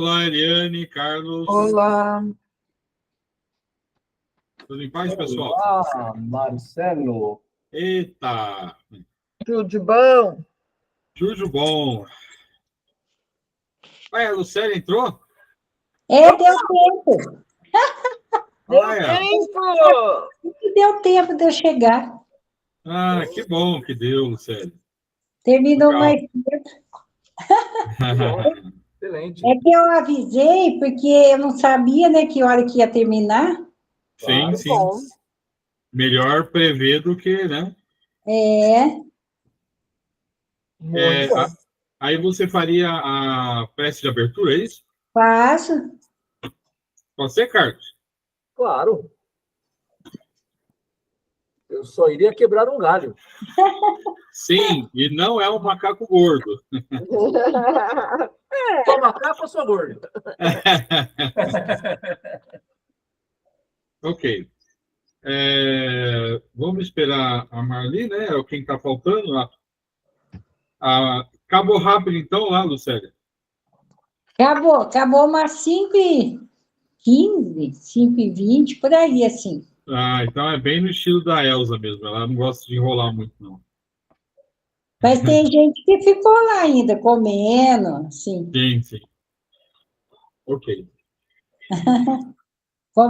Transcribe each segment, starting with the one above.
Olá, Eliane, Carlos. Olá. Tudo em paz, pessoal? Olá, Marcelo. Eita! Tudo bom? Tudo bom. Ué, a Lucélia entrou? Deu tempo. Deu Olha. tempo! Deu tempo de eu chegar. Ah, que bom que deu, Lucélia. Terminou Legal. mais cedo. Excelente. É que eu avisei, porque eu não sabia, né, que hora que ia terminar. Sim, Claro, sim. bom. Melhor prever do que, né? Muito bom. Aí você faria a prece de abertura, é isso? Faço. Pode ser, Carlos? Claro. Eu só iria quebrar um galho. Sim, e não é um macaco gordo. Sou macaco ou sou gordo? Ok. Vamos esperar a Marli, né? É o quem está faltando. Acabou rápido, então, lá, Lucélia. Acabou umas 5h15, 5h20, por aí, assim. Ah, então é bem no estilo da Elsa mesmo. Ela não gosta de enrolar muito, não. Mas tem gente que ficou lá ainda, comendo, assim, Sim, sim. Ok.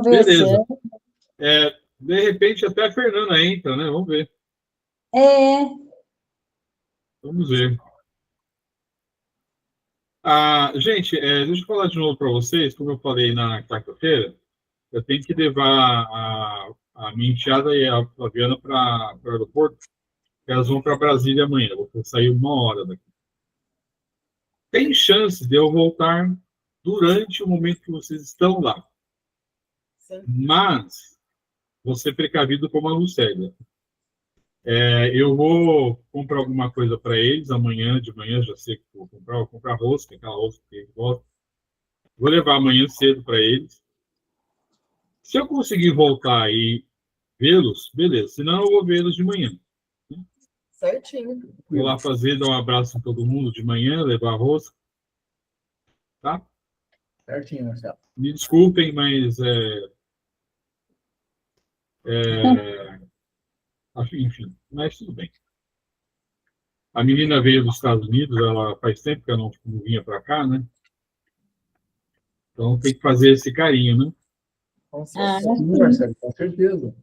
Beleza. conversando. De repente, até a Fernanda entra, né? Vamos ver. Vamos ver. Gente, deixa eu falar de novo para vocês. Como eu falei na quarta-feira, eu tenho que levar a minha enteada e a Flaviana para o aeroporto. Elas vão para Brasília amanhã. Eu vou sair 1 hora daqui. Tem chance de eu voltar durante o momento que vocês estão lá. Sim. Mas vou ser precavido como a Lucélia. Eu vou comprar alguma coisa para eles amanhã de manhã, já sei que vou comprar rosca, aquela rosca que eles gostam. Vou levar amanhã cedo para eles. Se eu conseguir voltar e vê-los, beleza. Senão eu vou vê-los de manhã. Certinho. Vou lá dar um abraço em todo mundo de manhã, levar a rosca. Tá? Certinho, Marcelo. Me desculpem, mas enfim, mas tudo bem. A menina veio dos Estados Unidos, ela faz tempo que ela não vinha para cá, né? Então tem que fazer esse carinho, né? Com Ah, certeza. Sim, Marcelo, com certeza.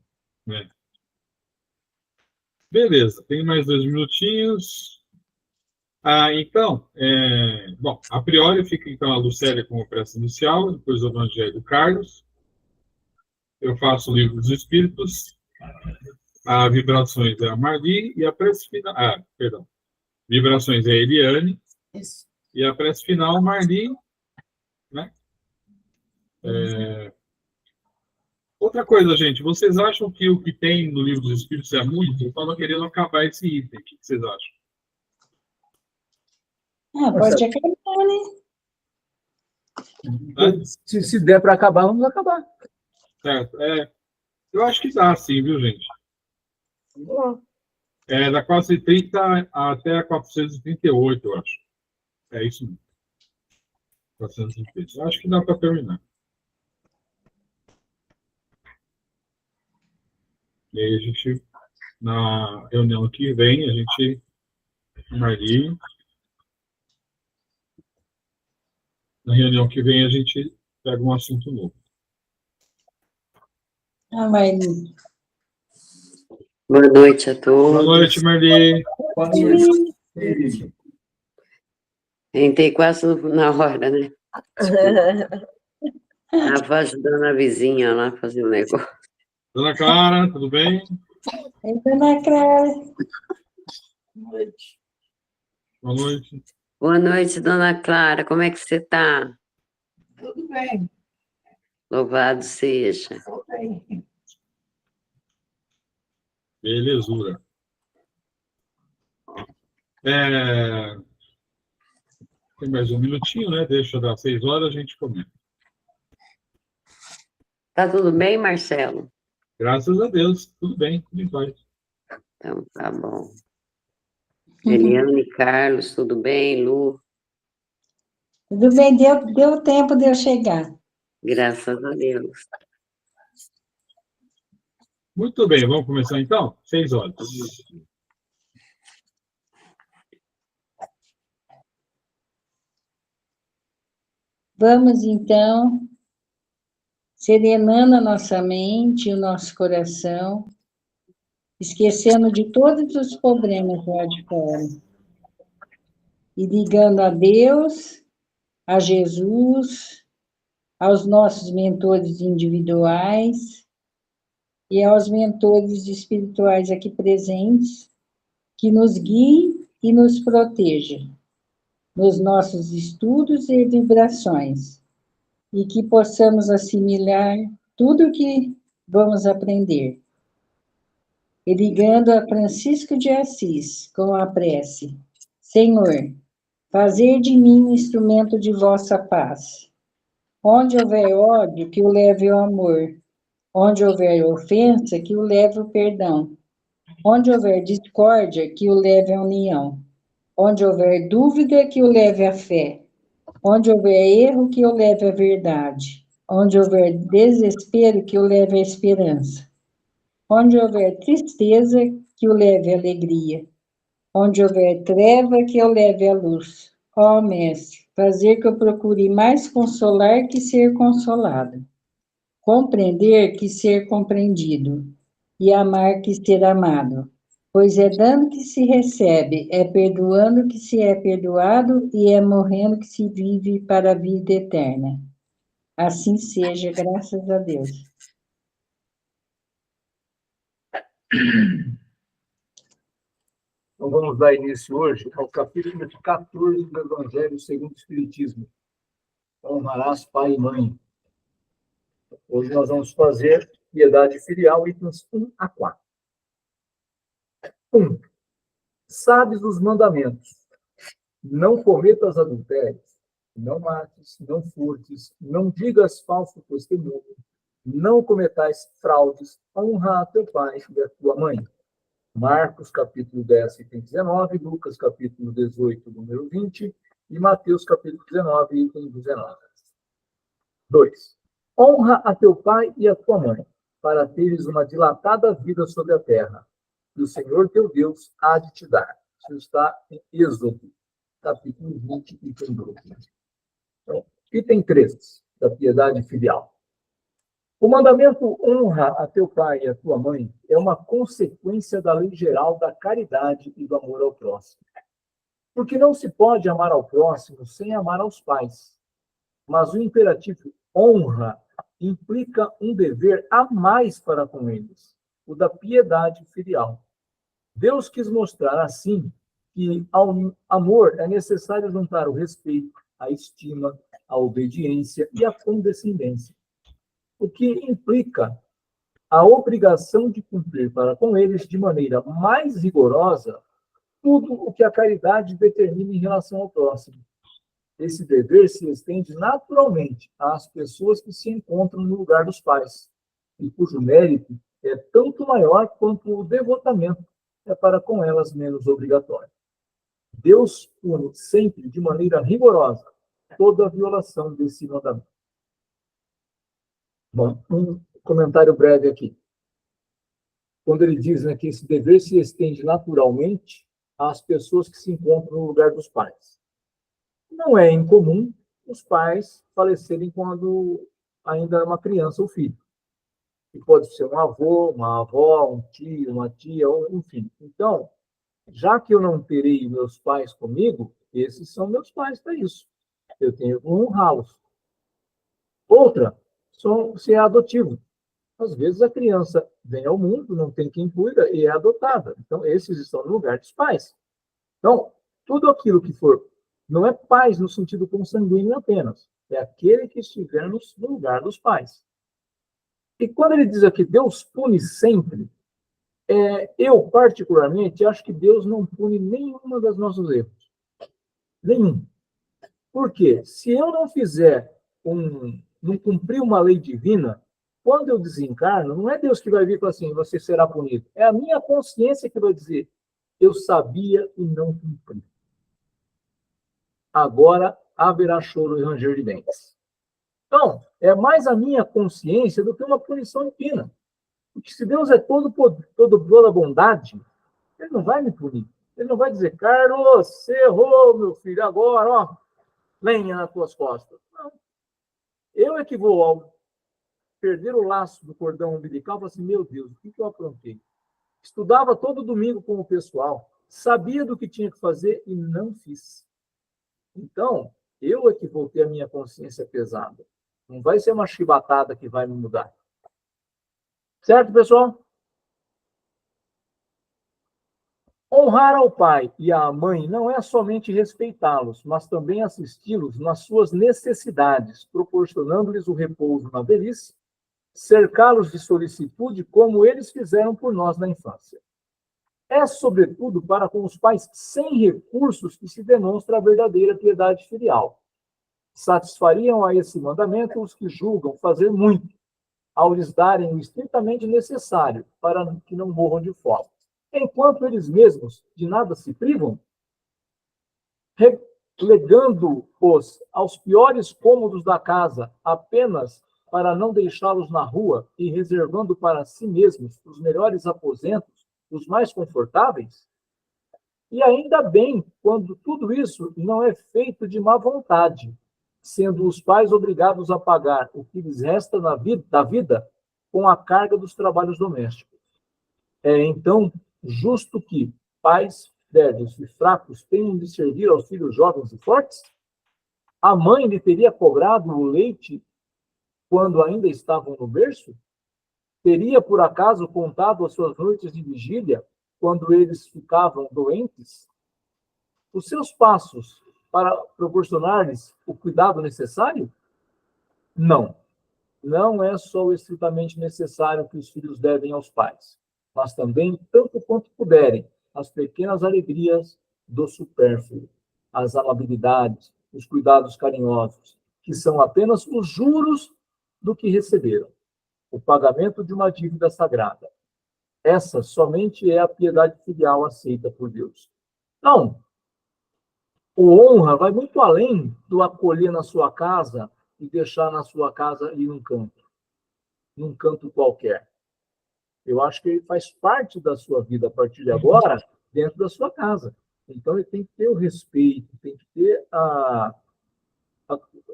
É. Beleza, tem mais 2 minutinhos. Então, bom, a priori fica então a Lucélia como prece inicial, depois o Evangelho do Carlos. Eu faço o Livro dos Espíritos, a Vibrações é a Marli e a prece final. Perdão. Vibrações é a Eliane Isso. e a prece final, Marli, né? Outra coisa, gente, vocês acham que o que tem no Livro dos Espíritos é muito? Eu estava querendo acabar esse item. O que vocês acham? pode acabar, né? Se der para acabar, vamos acabar. Certo. Eu acho que dá, sim, viu, gente? Vamos lá. Da 430 até a 438, eu acho. É isso mesmo. 438. Eu acho que dá para terminar. E aí a gente, na reunião que vem, a gente Marli. Na reunião que vem, a gente pega um assunto novo. Marli. Boa noite a todos. Boa noite, Marli. Boa noite. Entrei quase na hora, né? Estava ajudando a vizinha lá a fazer o negócio. Dona Clara, tudo bem? Dona Clara. Boa noite. Boa noite. Boa noite, dona Clara. Como é que você está? Tudo bem. Louvado seja. Tudo bem. Belezura. Tem mais 1 minutinho, né? Deixa dar 6 horas, a gente começa. Tá tudo bem, Marcelo? Graças a Deus, tudo bem, tudo em paz. Então, tá bom. Eliane, Carlos, tudo bem? Lu? Tudo bem, deu tempo de eu chegar. Graças a Deus. Muito bem, vamos começar então? 6 horas. Vamos, então, serenando a nossa mente e o nosso coração, esquecendo de todos os problemas lá de fora, e ligando a Deus, a Jesus, aos nossos mentores individuais e aos mentores espirituais aqui presentes, que nos guiem e nos protejam nos nossos estudos e vibrações, e que possamos assimilar tudo o que vamos aprender. E ligando a Francisco de Assis com a prece: Senhor, fazer de mim um instrumento de vossa paz. Onde houver ódio, que o leve ao amor. Onde houver ofensa, que o leve ao perdão. Onde houver discórdia, que o leve à união. Onde houver dúvida, que o leve à fé. Onde houver erro, que o leve à verdade. Onde houver desespero, que o leve à esperança. Onde houver tristeza, que o leve à alegria. Onde houver treva, que eu leve à luz. Ó Mestre, fazer que eu procure mais consolar que ser consolado. Compreender que ser compreendido. E amar que ser amado. Pois é dando que se recebe, é perdoando que se é perdoado e é morrendo que se vive para a vida eterna. Assim seja, graças a Deus. Então, vamos dar início hoje ao capítulo 14 do Evangelho segundo o Espiritismo. Honrarás pai e mãe. Hoje nós vamos fazer piedade filial, itens 1 a 4. 1. Sabes os mandamentos. Não cometas adultério, não mates, não furtes, não digas falso testemunho, não cometais fraudes, honra a teu pai e a tua mãe. Marcos, capítulo 10, item 19, Lucas, capítulo 18, número 20, e Mateus, capítulo 19, item 19. 2. Honra a teu pai e a tua mãe, para teres uma dilatada vida sobre a terra, que o Senhor teu Deus há de te dar. Isso está em Êxodo, capítulo 20, item 12. Então, item 3, da piedade filial. O mandamento honra a teu pai e a tua mãe é uma consequência da lei geral da caridade e do amor ao próximo. Porque não se pode amar ao próximo sem amar aos pais. Mas o imperativo honra implica um dever a mais para com eles, o da piedade filial. Deus quis mostrar assim que ao amor é necessário juntar o respeito, a estima, a obediência e a condescendência, o que implica a obrigação de cumprir para com eles de maneira mais rigorosa tudo o que a caridade determina em relação ao próximo. Esse dever se estende naturalmente às pessoas que se encontram no lugar dos pais, e cujo mérito é tanto maior quanto o devotamento é para com elas menos obrigatório. Deus pune sempre de maneira rigorosa toda a violação desse mandamento. Bom, um comentário breve aqui. Quando ele diz, né, que esse dever se estende naturalmente às pessoas que se encontram no lugar dos pais. Não é incomum os pais falecerem quando ainda é uma criança ou filho. E pode ser um avô, uma avó, um tio, uma tia, enfim. Então, já que eu não terei meus pais comigo, esses são meus pais para isso. Eu tenho que honrá-los. Outra, se é adotivo. Às vezes a criança vem ao mundo, não tem quem cuida e é adotada. Então, esses estão no lugar dos pais. Então, tudo aquilo que for, não é pais no sentido consanguíneo apenas, é aquele que estiver no lugar dos pais. E quando ele diz aqui, Deus pune sempre, eu, particularmente, acho que Deus não pune nenhuma das nossos erros. Nenhum. Por quê? Se eu não fizer não cumprir uma lei divina, quando eu desencarno, não é Deus que vai vir e falar assim, você será punido. É a minha consciência que vai dizer, eu sabia e não cumpri. agora haverá choro e ranger de dentes. Então, é mais a minha consciência do que uma punição divina. Porque se Deus é toda bondade, ele não vai me punir. Ele não vai dizer, Carlos, você errou, meu filho, agora, ó, lenha nas tuas costas. Não. Eu é que vou, ao perder o laço do cordão umbilical, falar assim, meu Deus, o que eu aprontei? Estudava todo domingo com o pessoal, sabia do que tinha que fazer e não fiz. Então, eu é que vou ter a minha consciência pesada. Não vai ser uma chibatada que vai me mudar. Certo, pessoal? Honrar ao pai e à mãe não é somente respeitá-los, mas também assisti-los nas suas necessidades, proporcionando-lhes o repouso na velhice, cercá-los de solicitude, como eles fizeram por nós na infância. É, sobretudo, para com os pais sem recursos que se demonstra a verdadeira piedade filial. Satisfariam a esse mandamento os que julgam fazer muito, ao lhes darem o estritamente necessário, para que não morram de fome. Enquanto eles mesmos de nada se privam, relegando-os aos piores cômodos da casa, apenas para não deixá-los na rua e reservando para si mesmos os melhores aposentos, os mais confortáveis? E ainda bem quando tudo isso não é feito de má vontade, sendo os pais obrigados a pagar o que lhes resta da vida com a carga dos trabalhos domésticos. É, então, justo que pais débeis e fracos tenham de servir aos filhos jovens e fortes? A mãe lhe teria cobrado o leite quando ainda estavam no berço? Teria, por acaso, contado as suas noites de vigília quando eles ficavam doentes? Os seus passos para proporcionar-lhes o cuidado necessário? Não. Não é só o estritamente necessário que os filhos devem aos pais, mas também, tanto quanto puderem, as pequenas alegrias do supérfluo, as amabilidades, os cuidados carinhosos, que são apenas os juros do que receberam, o pagamento de uma dívida sagrada. Essa somente é a piedade filial aceita por Deus. Não. O honra vai muito além do acolher na sua casa e deixar na sua casa ali num canto qualquer. Eu acho que ele faz parte da sua vida a partir de agora, dentro da sua casa. Então, ele tem que ter o respeito, tem que ter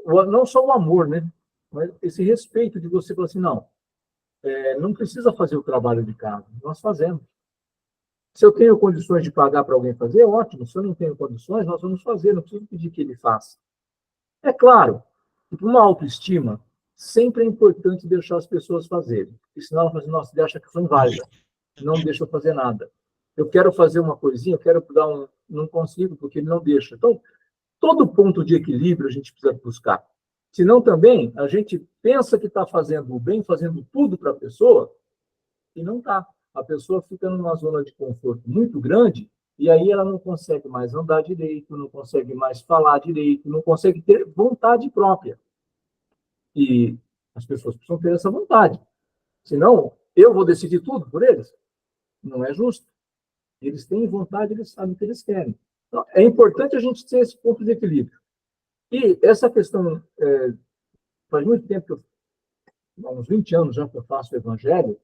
não só o amor, né? Mas esse respeito de você falar assim, não, não precisa fazer o trabalho de casa, nós fazemos. Se eu tenho condições de pagar para alguém fazer, ótimo. Se eu não tenho condições, nós vamos fazer, não preciso pedir que ele faça. É claro que para uma autoestima, sempre é importante deixar as pessoas fazerem. Porque senão ela fala assim, nossa, ele acha que eu sou inválida, não deixa eu fazer nada. Eu quero fazer uma coisinha, eu quero dar não consigo, porque ele não deixa. Então, todo ponto de equilíbrio a gente precisa buscar. Senão também, a gente pensa que está fazendo o bem, fazendo tudo para a pessoa, e não está. A pessoa fica numa zona de conforto muito grande, e aí ela não consegue mais andar direito, não consegue mais falar direito, não consegue ter vontade própria. E as pessoas precisam ter essa vontade. Senão, eu vou decidir tudo por eles? Não é justo. Eles têm vontade, eles sabem o que eles querem. Então, é importante a gente ter esse ponto de equilíbrio. E essa questão, faz muito tempo, há uns 20 anos já que eu faço o evangelho,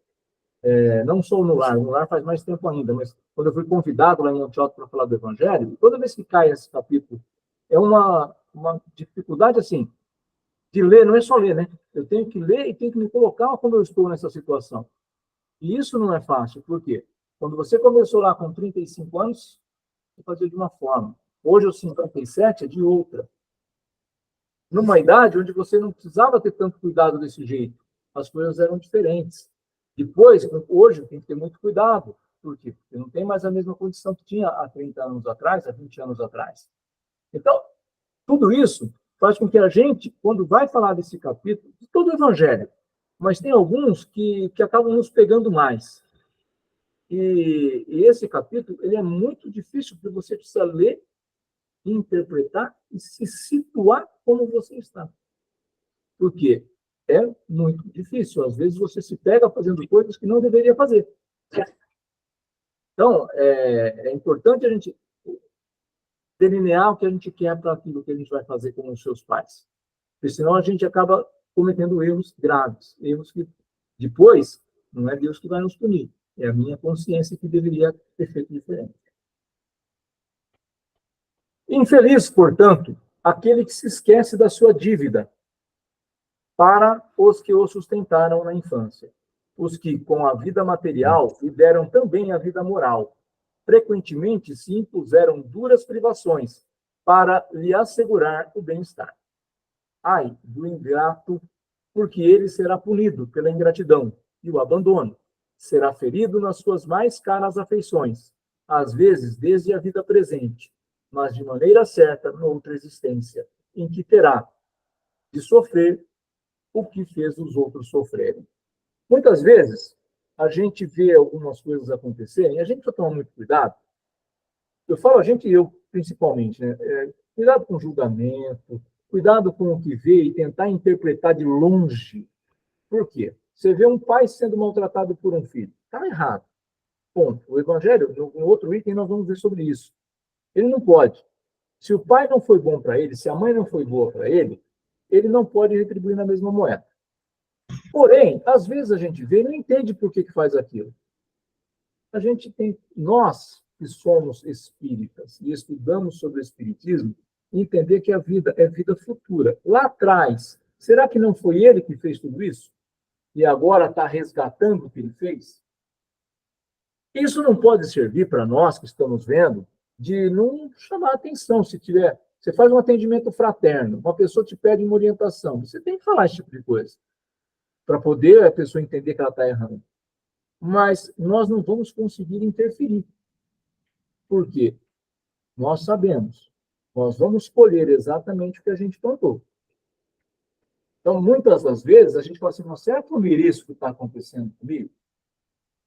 não só no lar faz mais tempo ainda, mas quando eu fui convidado lá em Monte Alto para falar do evangelho, toda vez que cai esse capítulo, é uma dificuldade, assim, de ler, não é só ler, né? Eu tenho que ler e tenho que me colocar quando eu estou nessa situação. E isso não é fácil, por quê? Quando você começou lá com 35 anos, você fazia de uma forma. Hoje, aos 57, é de outra. Numa idade onde você não precisava ter tanto cuidado desse jeito. As coisas eram diferentes. Depois, hoje, tem que ter muito cuidado. Por quê? Porque não tem mais a mesma condição que tinha há 30 anos atrás, há 20 anos atrás. Então, tudo isso faz com que a gente, quando vai falar desse capítulo, de todo o evangelho, mas tem alguns que acabam nos pegando mais. E esse capítulo, ele é muito difícil, porque você precisa ler, interpretar e se situar como você está. Por quê? É muito difícil. Às vezes você se pega fazendo coisas que não deveria fazer. Então, é importante a gente delinear o que a gente quer para aquilo que a gente vai fazer com os seus pais. Porque senão a gente acaba cometendo erros graves, erros que depois não é Deus que vai nos punir, é a minha consciência que deveria ter feito diferente. Infeliz, portanto, aquele que se esquece da sua dívida para os que o sustentaram na infância, os que, com a vida material, lhe deram também a vida moral. Frequentemente se impuseram duras privações para lhe assegurar o bem-estar. Ai do ingrato, porque ele será punido pela ingratidão e o abandono. Será ferido nas suas mais caras afeições, às vezes desde a vida presente, mas de maneira certa noutra existência, em que terá de sofrer o que fez os outros sofrerem. Muitas vezes, a gente vê algumas coisas acontecerem, e a gente precisa tomar muito cuidado. Eu falo a gente e eu, principalmente, né? Cuidado com o julgamento, cuidado com o que vê e tentar interpretar de longe. Por quê? Você vê um pai sendo maltratado por um filho. Está errado. Ponto. O Evangelho, no outro item, nós vamos ver sobre isso. Ele não pode. Se o pai não foi bom para ele, se a mãe não foi boa para ele não pode retribuir na mesma moeda. Porém, às vezes a gente vê e não entende por que faz aquilo. A gente tem, nós que somos espíritas e estudamos sobre o espiritismo, entender que a vida é vida futura. Lá atrás, será que não foi ele que fez tudo isso? E agora está resgatando o que ele fez? Isso não pode servir para nós que estamos vendo de não chamar atenção. Se tiver, você faz um atendimento fraterno, uma pessoa te pede uma orientação, você tem que falar esse tipo de coisa, para poder a pessoa entender que ela está errando. Mas nós não vamos conseguir interferir. Por quê? Nós sabemos. Nós vamos colher exatamente o que a gente plantou. Então, muitas das vezes, a gente fala assim, será que eu mereço o que está acontecendo comigo?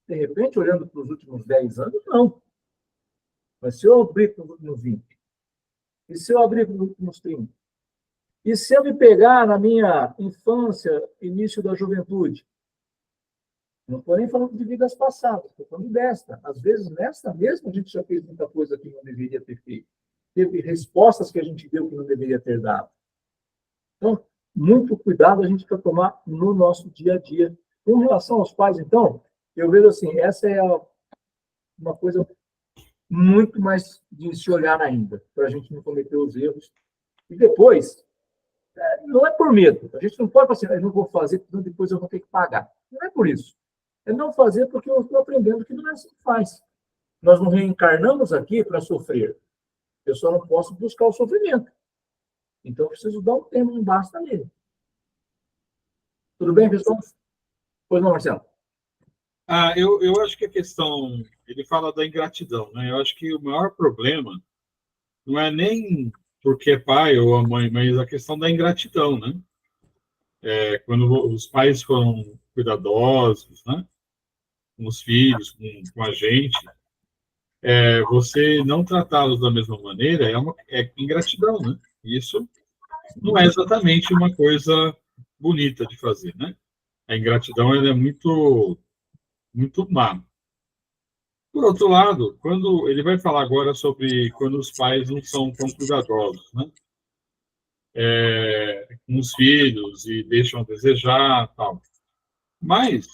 De repente, olhando para os últimos 10 anos, não. Mas se eu abrir para os últimos 20? E se eu abrir para os últimos 30? E se eu me pegar na minha infância, início da juventude? Não estou nem falando de vidas passadas, estou falando desta. Às vezes, nesta mesma, a gente já fez muita coisa que não deveria ter feito. Teve respostas que a gente deu que não deveria ter dado. Então, muito cuidado a gente para tomar no nosso dia a dia. Com relação aos pais, então, eu vejo assim, essa é uma coisa muito mais de se olhar ainda, para a gente não cometer os erros. E depois, não é por medo. A gente não pode falar assim, eu não vou fazer, porque depois eu vou ter que pagar. Não é por isso. É não fazer porque eu estou aprendendo que não é assim que faz. Nós não reencarnamos aqui para sofrer. Eu só não posso buscar o sofrimento. Então, eu preciso dar um tempo, não basta nele. Tudo bem, pessoal? Pois não, Marcelo? Eu acho que a questão... Ele fala da ingratidão, né? Eu acho que o maior problema não é nem porque é pai ou a mãe, mas a questão da ingratidão, né? Quando os pais foram cuidadosos, né? Com os filhos, com a gente, você não tratá-los da mesma maneira é ingratidão, né? Isso não é exatamente uma coisa bonita de fazer, né? A ingratidão ela é muito, muito má. Por outro lado, quando ele vai falar agora sobre quando os pais não são tão cuidadosos, né? Com os filhos e deixam a desejar, tal. Mas,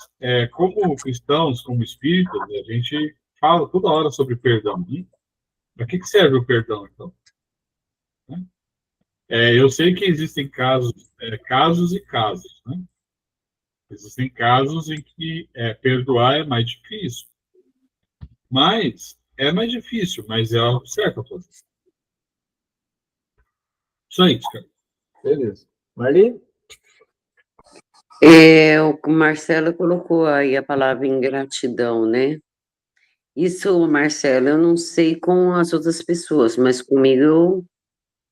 como cristãos, como espíritas, a gente fala toda hora sobre perdão. Né? Para que serve o perdão, então? Eu sei que existem casos e casos. Né? Existem casos em que perdoar é mais difícil. Mas é mais difícil, mas é algo certo a fazer. Isso aí, cara. Beleza. Marli? O Marcelo colocou aí a palavra ingratidão, né? Isso, Marcelo, eu não sei com as outras pessoas, mas comigo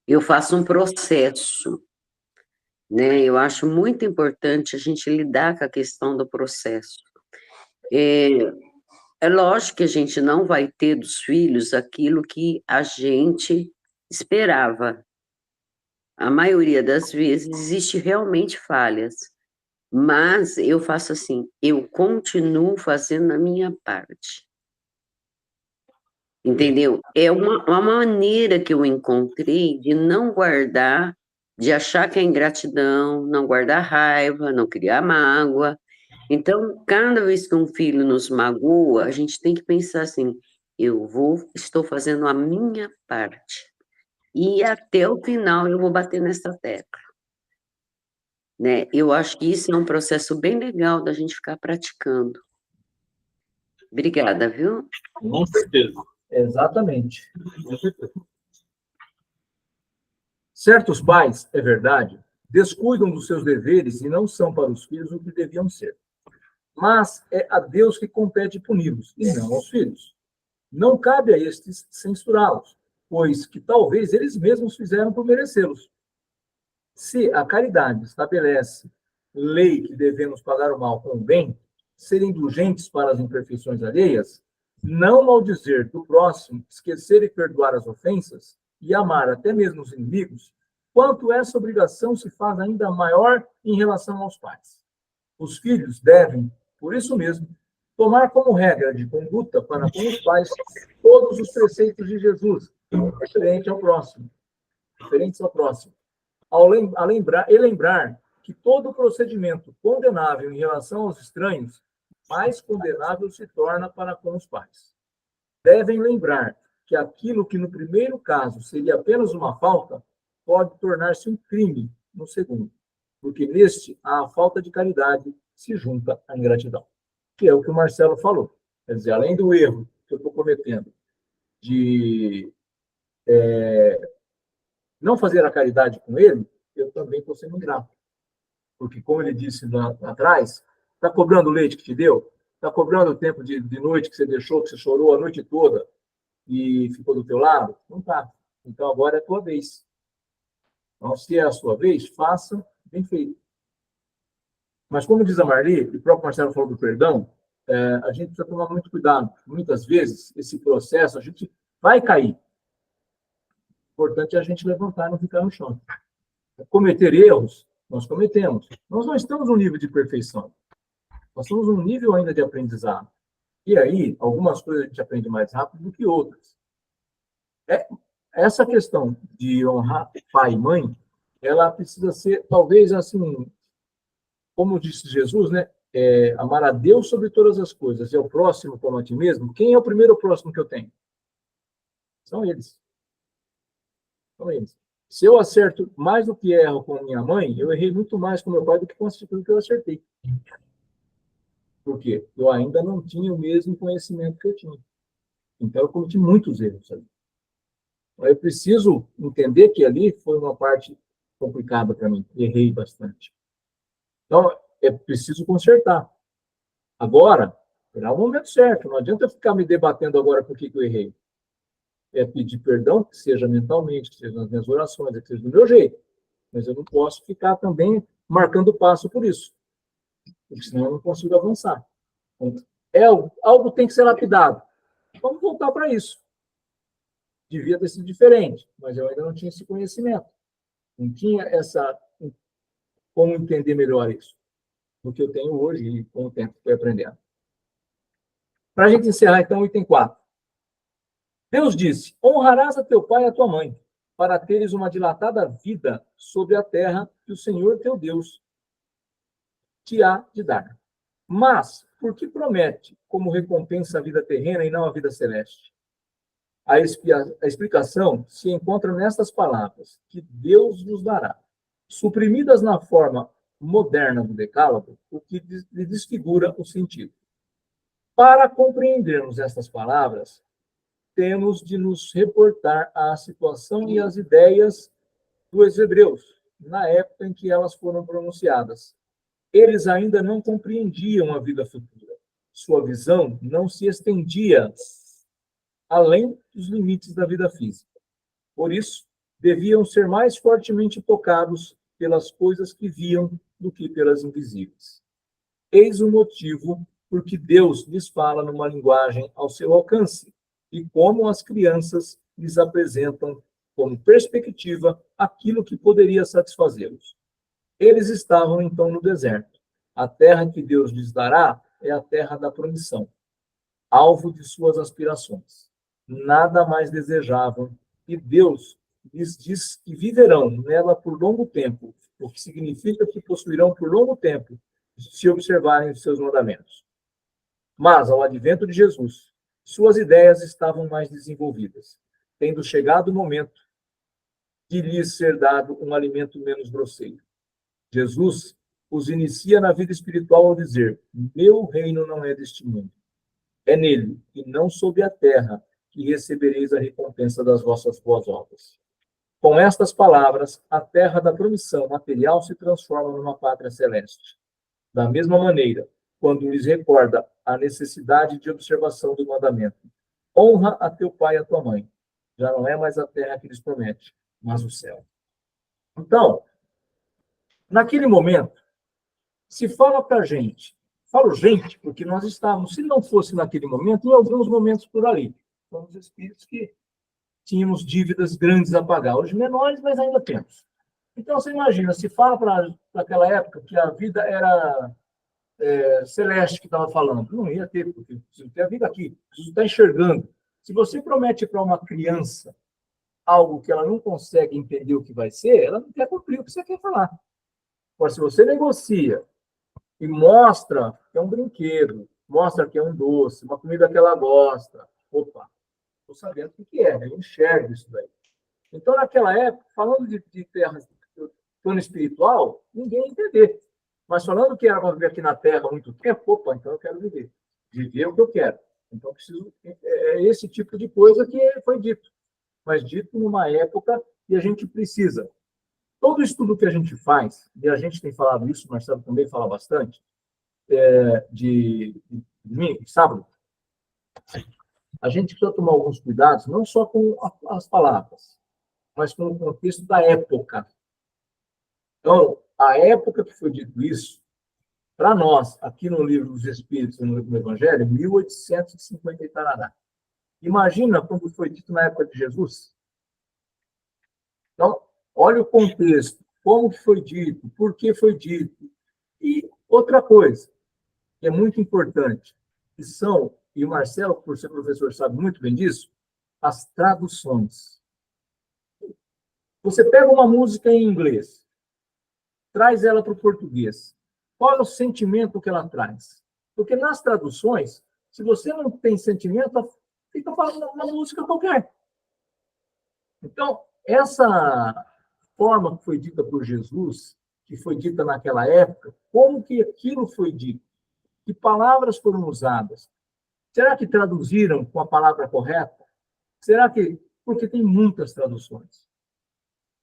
eu faço um processo, né? Eu acho muito importante a gente lidar com a questão do processo. É lógico que a gente não vai ter dos filhos aquilo que a gente esperava. A maioria das vezes existe realmente falhas, mas eu faço assim, eu continuo fazendo a minha parte. Entendeu? É uma maneira que eu encontrei de não guardar, de achar que é ingratidão, não guardar raiva, não criar mágoa. Então, cada vez que um filho nos magoa, a gente tem que pensar assim: estou fazendo a minha parte. E até o final eu vou bater nessa tecla, né? Eu acho que isso é um processo bem legal da gente ficar praticando. Obrigada, viu? Com certeza. Exatamente. Com certeza. Certos pais, é verdade, descuidam dos seus deveres e não são para os filhos o que deviam ser. Mas é a Deus que compete puni-los, e não aos filhos. Não cabe a estes censurá-los, pois que talvez eles mesmos fizeram por merecê-los. Se a caridade estabelece lei que devemos pagar o mal com o bem, ser indulgentes para as imperfeições alheias, não maldizer do próximo, esquecer e perdoar as ofensas, e amar até mesmo os inimigos, quanto essa obrigação se faz ainda maior em relação aos pais. Os filhos devem, por isso mesmo, tomar como regra de conduta para com os pais todos os preceitos de Jesus, referentes ao próximo, lembrar que todo procedimento condenável em relação aos estranhos, mais condenável se torna para com os pais. Devem lembrar que aquilo que no primeiro caso seria apenas uma falta, pode tornar-se um crime no segundo, porque neste a falta de caridade se junta à ingratidão, que é o que o Marcelo falou. Quer dizer, além do erro que eu estou cometendo de não fazer a caridade com ele, eu também estou sendo ingrato. Porque, como ele disse lá atrás, está cobrando o leite que te deu? Está cobrando o tempo de noite que você deixou, que você chorou a noite toda e ficou do teu lado? Não está. Então, agora é a tua vez. Então, se é a sua vez, faça bem feito. Mas, como diz a Marli, e o próprio Marcelo falou do perdão, a gente precisa tomar muito cuidado. Muitas vezes, esse processo, a gente vai cair. O importante é a gente levantar e não ficar no chão. Cometer erros, nós cometemos. Nós não estamos num nível de perfeição. Nós estamos num nível ainda de aprendizado. E aí, algumas coisas a gente aprende mais rápido do que outras. Essa questão de honrar pai e mãe, ela precisa ser, talvez, assim, como disse Jesus, né? Amar a Deus sobre todas as coisas e ao próximo como a ti mesmo. Quem é o primeiro próximo que eu tenho? São eles. São eles. Se eu acerto mais do que erro com minha mãe, eu errei muito mais com meu pai do que com aquilo que eu acertei. Por quê? Eu ainda não tinha o mesmo conhecimento que eu tinha. Então, eu cometi muitos erros ali. Eu preciso entender que ali foi uma parte complicada para mim. Errei bastante. Então, é preciso consertar. Agora, será o momento certo. Não adianta eu ficar me debatendo agora por que eu errei. É pedir perdão, que seja mentalmente, que seja nas minhas orações, que seja do meu jeito. Mas eu não posso ficar também marcando passo por isso. Porque senão eu não consigo avançar. Algo tem que ser lapidado. Vamos voltar para isso. Devia ter sido diferente, mas eu ainda não tinha esse conhecimento. Não tinha como entender melhor isso do que eu tenho hoje e com o tempo que fui aprendendo. Para a gente encerrar, então, o item 4. Deus disse: honrarás a teu pai e a tua mãe, para teres uma dilatada vida sobre a terra que o Senhor teu Deus te há de dar. Mas, por que promete como recompensa a vida terrena e não a vida celeste? A explicação se encontra nestas palavras, que Deus vos dará, suprimidas na forma moderna do decálogo, o que lhe desfigura o sentido. Para compreendermos estas palavras, temos de nos reportar à situação e às ideias dos hebreus, na época em que elas foram pronunciadas. Eles ainda não compreendiam a vida futura. Sua visão não se estendia além dos limites da vida física. Por isso, deviam ser mais fortemente tocados pelas coisas que viam do que pelas invisíveis. Eis o motivo por que Deus lhes fala numa linguagem ao seu alcance, e como as crianças lhes apresentam como perspectiva aquilo que poderia satisfazê-los. Eles estavam, então, no deserto. A terra que Deus lhes dará é a terra da promissão, alvo de suas aspirações. nada mais desejavam, e Deus lhes diz que viverão nela por longo tempo, o que significa que possuirão por longo tempo, se observarem os seus mandamentos. Mas, ao advento de Jesus, suas ideias estavam mais desenvolvidas, tendo chegado o momento de lhes ser dado um alimento menos grosseiro. Jesus os inicia na vida espiritual ao dizer: meu reino não é deste mundo. É nele, e não sob a terra, que recebereis a recompensa das vossas boas obras. Com estas palavras, a terra da promissão material se transforma numa pátria celeste. Da mesma maneira, quando lhes recorda a necessidade de observação do mandamento: honra a teu pai e a tua mãe. Já não é mais a terra que lhes promete, mas o céu. Então, naquele momento, se fala para a gente, falo gente, porque nós estávamos, se não fosse naquele momento, em alguns momentos por ali. São os espíritos que tínhamos dívidas grandes a pagar. Hoje menores, mas ainda temos. Então, você imagina, se fala para aquela época que a vida era celeste, que estava falando, não ia ter, porque preciso ter a vida aqui, preciso estar enxergando. Se você promete para uma criança algo que ela não consegue entender o que vai ser, ela não quer cumprir o que você quer falar. Agora, se você negocia e mostra que é um brinquedo, mostra que é um doce, uma comida que ela gosta, opa, estou sabendo o que é, eu enxergo isso daí. Então, naquela época, falando de terra, plano espiritual, ninguém ia entender. Mas falando que era para viver aqui na Terra há muito tempo, opa, então eu quero viver. Viver o que eu quero. Então, eu preciso. É esse tipo de coisa que foi dito. Mas dito numa época que a gente precisa. Todo estudo que a gente faz, e a gente tem falado isso, o Marcelo também fala bastante, de sábado, a gente precisa tomar alguns cuidados, não só com as palavras, mas com o contexto da época. Então, a época que foi dito isso, para nós, aqui no Livro dos Espíritos, no Evangelho, 1850 e tarará. Imagina quando foi dito na época de Jesus. Então, olha o contexto, como que foi dito, por que foi dito. E outra coisa, que é muito importante, que são, e o Marcelo, por ser professor, sabe muito bem disso, as traduções. Você pega uma música em inglês, traz ela para o português. Qual é o sentimento que ela traz? Porque nas traduções, se você não tem sentimento, fica falando uma música qualquer. Então, essa forma que foi dita por Jesus, que foi dita naquela época, como que aquilo foi dito? Que palavras foram usadas? Será que traduziram com a palavra correta? Será que... Porque tem muitas traduções.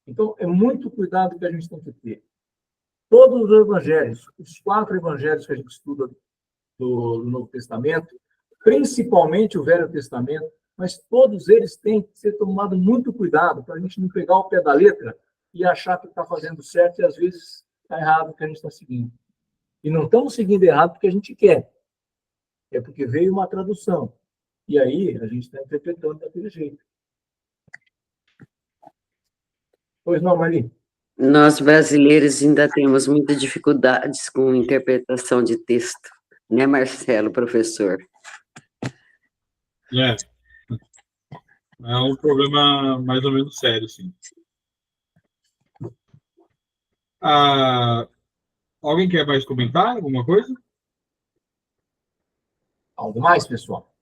Então, é muito cuidado que a gente tem que ter. Todos os evangelhos, os 4 evangelhos que a gente estuda do Novo Testamento, principalmente o Velho Testamento, mas todos eles têm que ser tomado muito cuidado para a gente não pegar o pé da letra e achar que está fazendo certo e às vezes está errado o que a gente está seguindo. E não estamos seguindo errado porque a gente quer. É porque veio uma tradução. E aí a gente está interpretando daquele jeito. Pois não, Marli? Nós brasileiros ainda temos muitas dificuldades com interpretação de texto, né, Marcelo, professor? É um problema mais ou menos sério, sim. Alguém quer mais comentar alguma coisa? Algo mais, pessoal?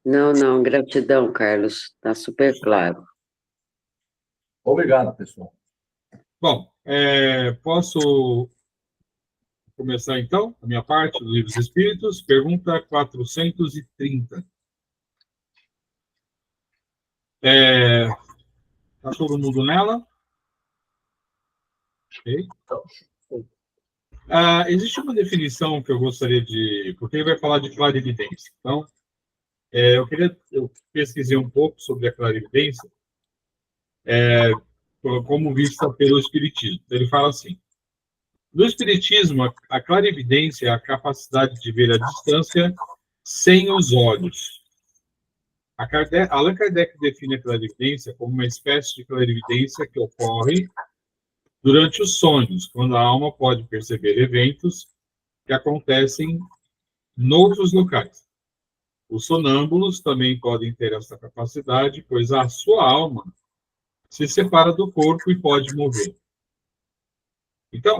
Não, gratidão, Carlos, está super claro. Obrigado, pessoal. Bom, posso começar, então, a minha parte do Livro dos Espíritos? Pergunta 430. Está todo mundo nela? Ok. Existe uma definição que eu gostaria de... Porque ele vai falar de clarividência. Então, eu pesquisei um pouco sobre a clarividência, como vista pelo Espiritismo. Ele fala assim: no Espiritismo, a clarividência é a capacidade de ver a distância sem os olhos. Allan Kardec define a clarividência como uma espécie de clarividência que ocorre durante os sonhos, quando a alma pode perceber eventos que acontecem noutros locais. Os sonâmbulos também podem ter essa capacidade, pois a sua alma se separa do corpo e pode mover. Então,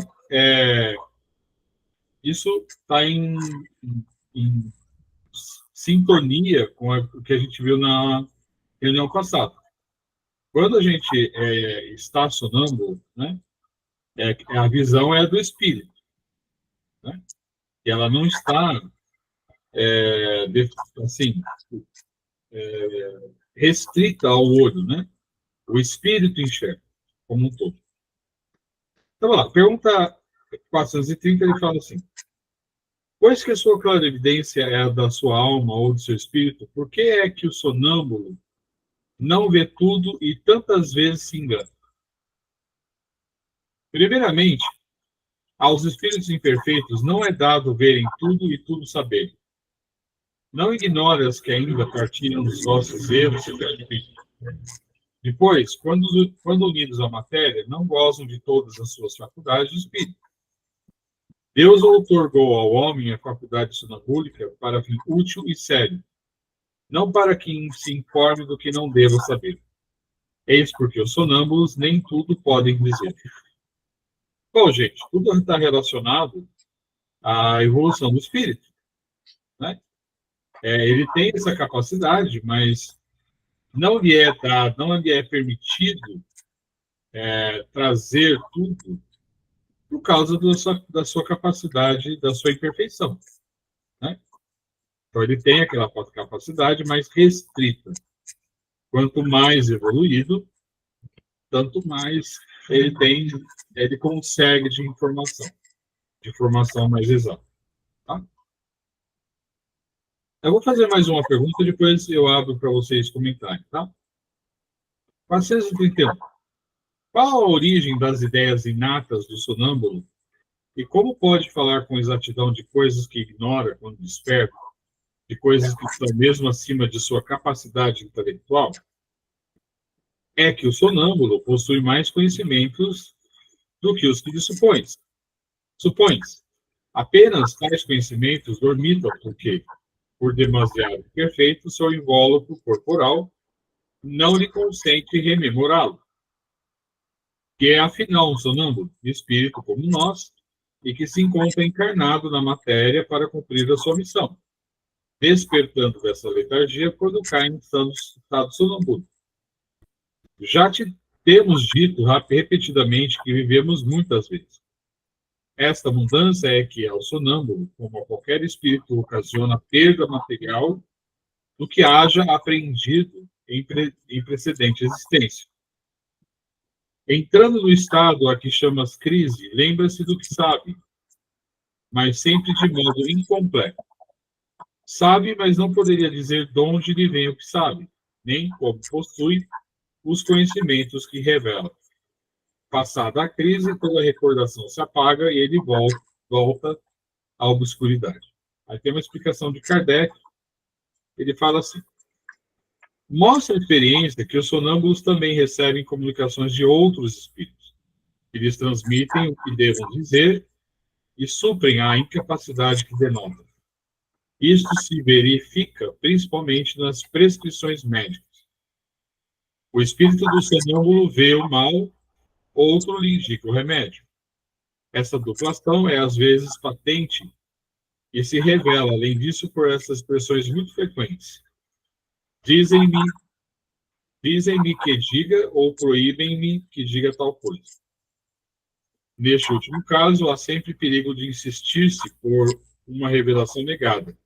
isso está em sintonia com o que a gente viu na reunião passada. Quando a gente está sonâmbulo, né, a visão é do espírito, né? E ela não está assim, restrita ao olho, né? O espírito enxerga como um todo. Então, vamos lá, pergunta 430, ele fala assim: pois que a sua clarividência é a da sua alma ou do seu espírito, por que é que o sonâmbulo não vê tudo e tantas vezes se engana? Primeiramente, aos espíritos imperfeitos não é dado verem tudo e tudo saberem. Não ignoras que ainda partilham dos vossos erros e perfeitos. Depois, quando unidos à matéria, não gozam de todas as suas faculdades de espírito. Deus outorgou ao homem a faculdade sonambúlica para fim útil e sério, não para que se informe do que não deva saber. Eis porque os sonâmbulos nem tudo podem dizer. Bom, gente, tudo está relacionado à evolução do espírito, né? Ele tem essa capacidade, mas não lhe é dado, não lhe é permitido trazer tudo por causa da sua capacidade, da sua imperfeição, né? Então, ele tem aquela capacidade mais restrita. Quanto mais evoluído, tanto mais ele consegue de informação mais exata. Tá? Eu vou fazer mais uma pergunta, depois eu abro para vocês comentarem, tá? 431. Qual a origem das ideias inatas do sonâmbulo e como pode falar com exatidão de coisas que ignora quando desperta, de coisas que estão mesmo acima de sua capacidade intelectual? É que o sonâmbulo possui mais conhecimentos do que os que lhe supões. Apenas tais conhecimentos dormitam porque, por demasiado perfeito, seu invólucro corporal não lhe consente rememorá-lo. Que é, afinal, um sonâmbulo, espírito como nós, e que se encontra encarnado na matéria para cumprir a sua missão, despertando dessa letargia quando cai em estado sonâmbulo. Já te temos dito repetidamente que vivemos muitas vezes. Esta mudança é que ao sonâmbulo, como a qualquer espírito, ocasiona perda material do que haja aprendido em precedente existência. Entrando no estado a que chamas crise, lembra-se do que sabe, mas sempre de modo incompleto. Sabe, mas não poderia dizer de onde lhe vem o que sabe, nem como possui os conhecimentos que revela. Passada a crise, toda a recordação se apaga e ele volta à obscuridade. Aí tem uma explicação de Kardec. Ele fala assim: mostra a experiência que os sonâmbulos também recebem comunicações de outros espíritos, que lhes transmitem o que devem dizer e suprem a incapacidade que denotam. Isto se verifica principalmente nas prescrições médicas. O espírito do sonâmbulo vê o mal, outro lhe indica o remédio. Essa duplação é às vezes patente e se revela, além disso, por essas expressões muito frequentes. Dizem-me que diga ou proíbem-me que diga tal coisa. Neste último caso, há sempre perigo de insistir-se por uma revelação negada,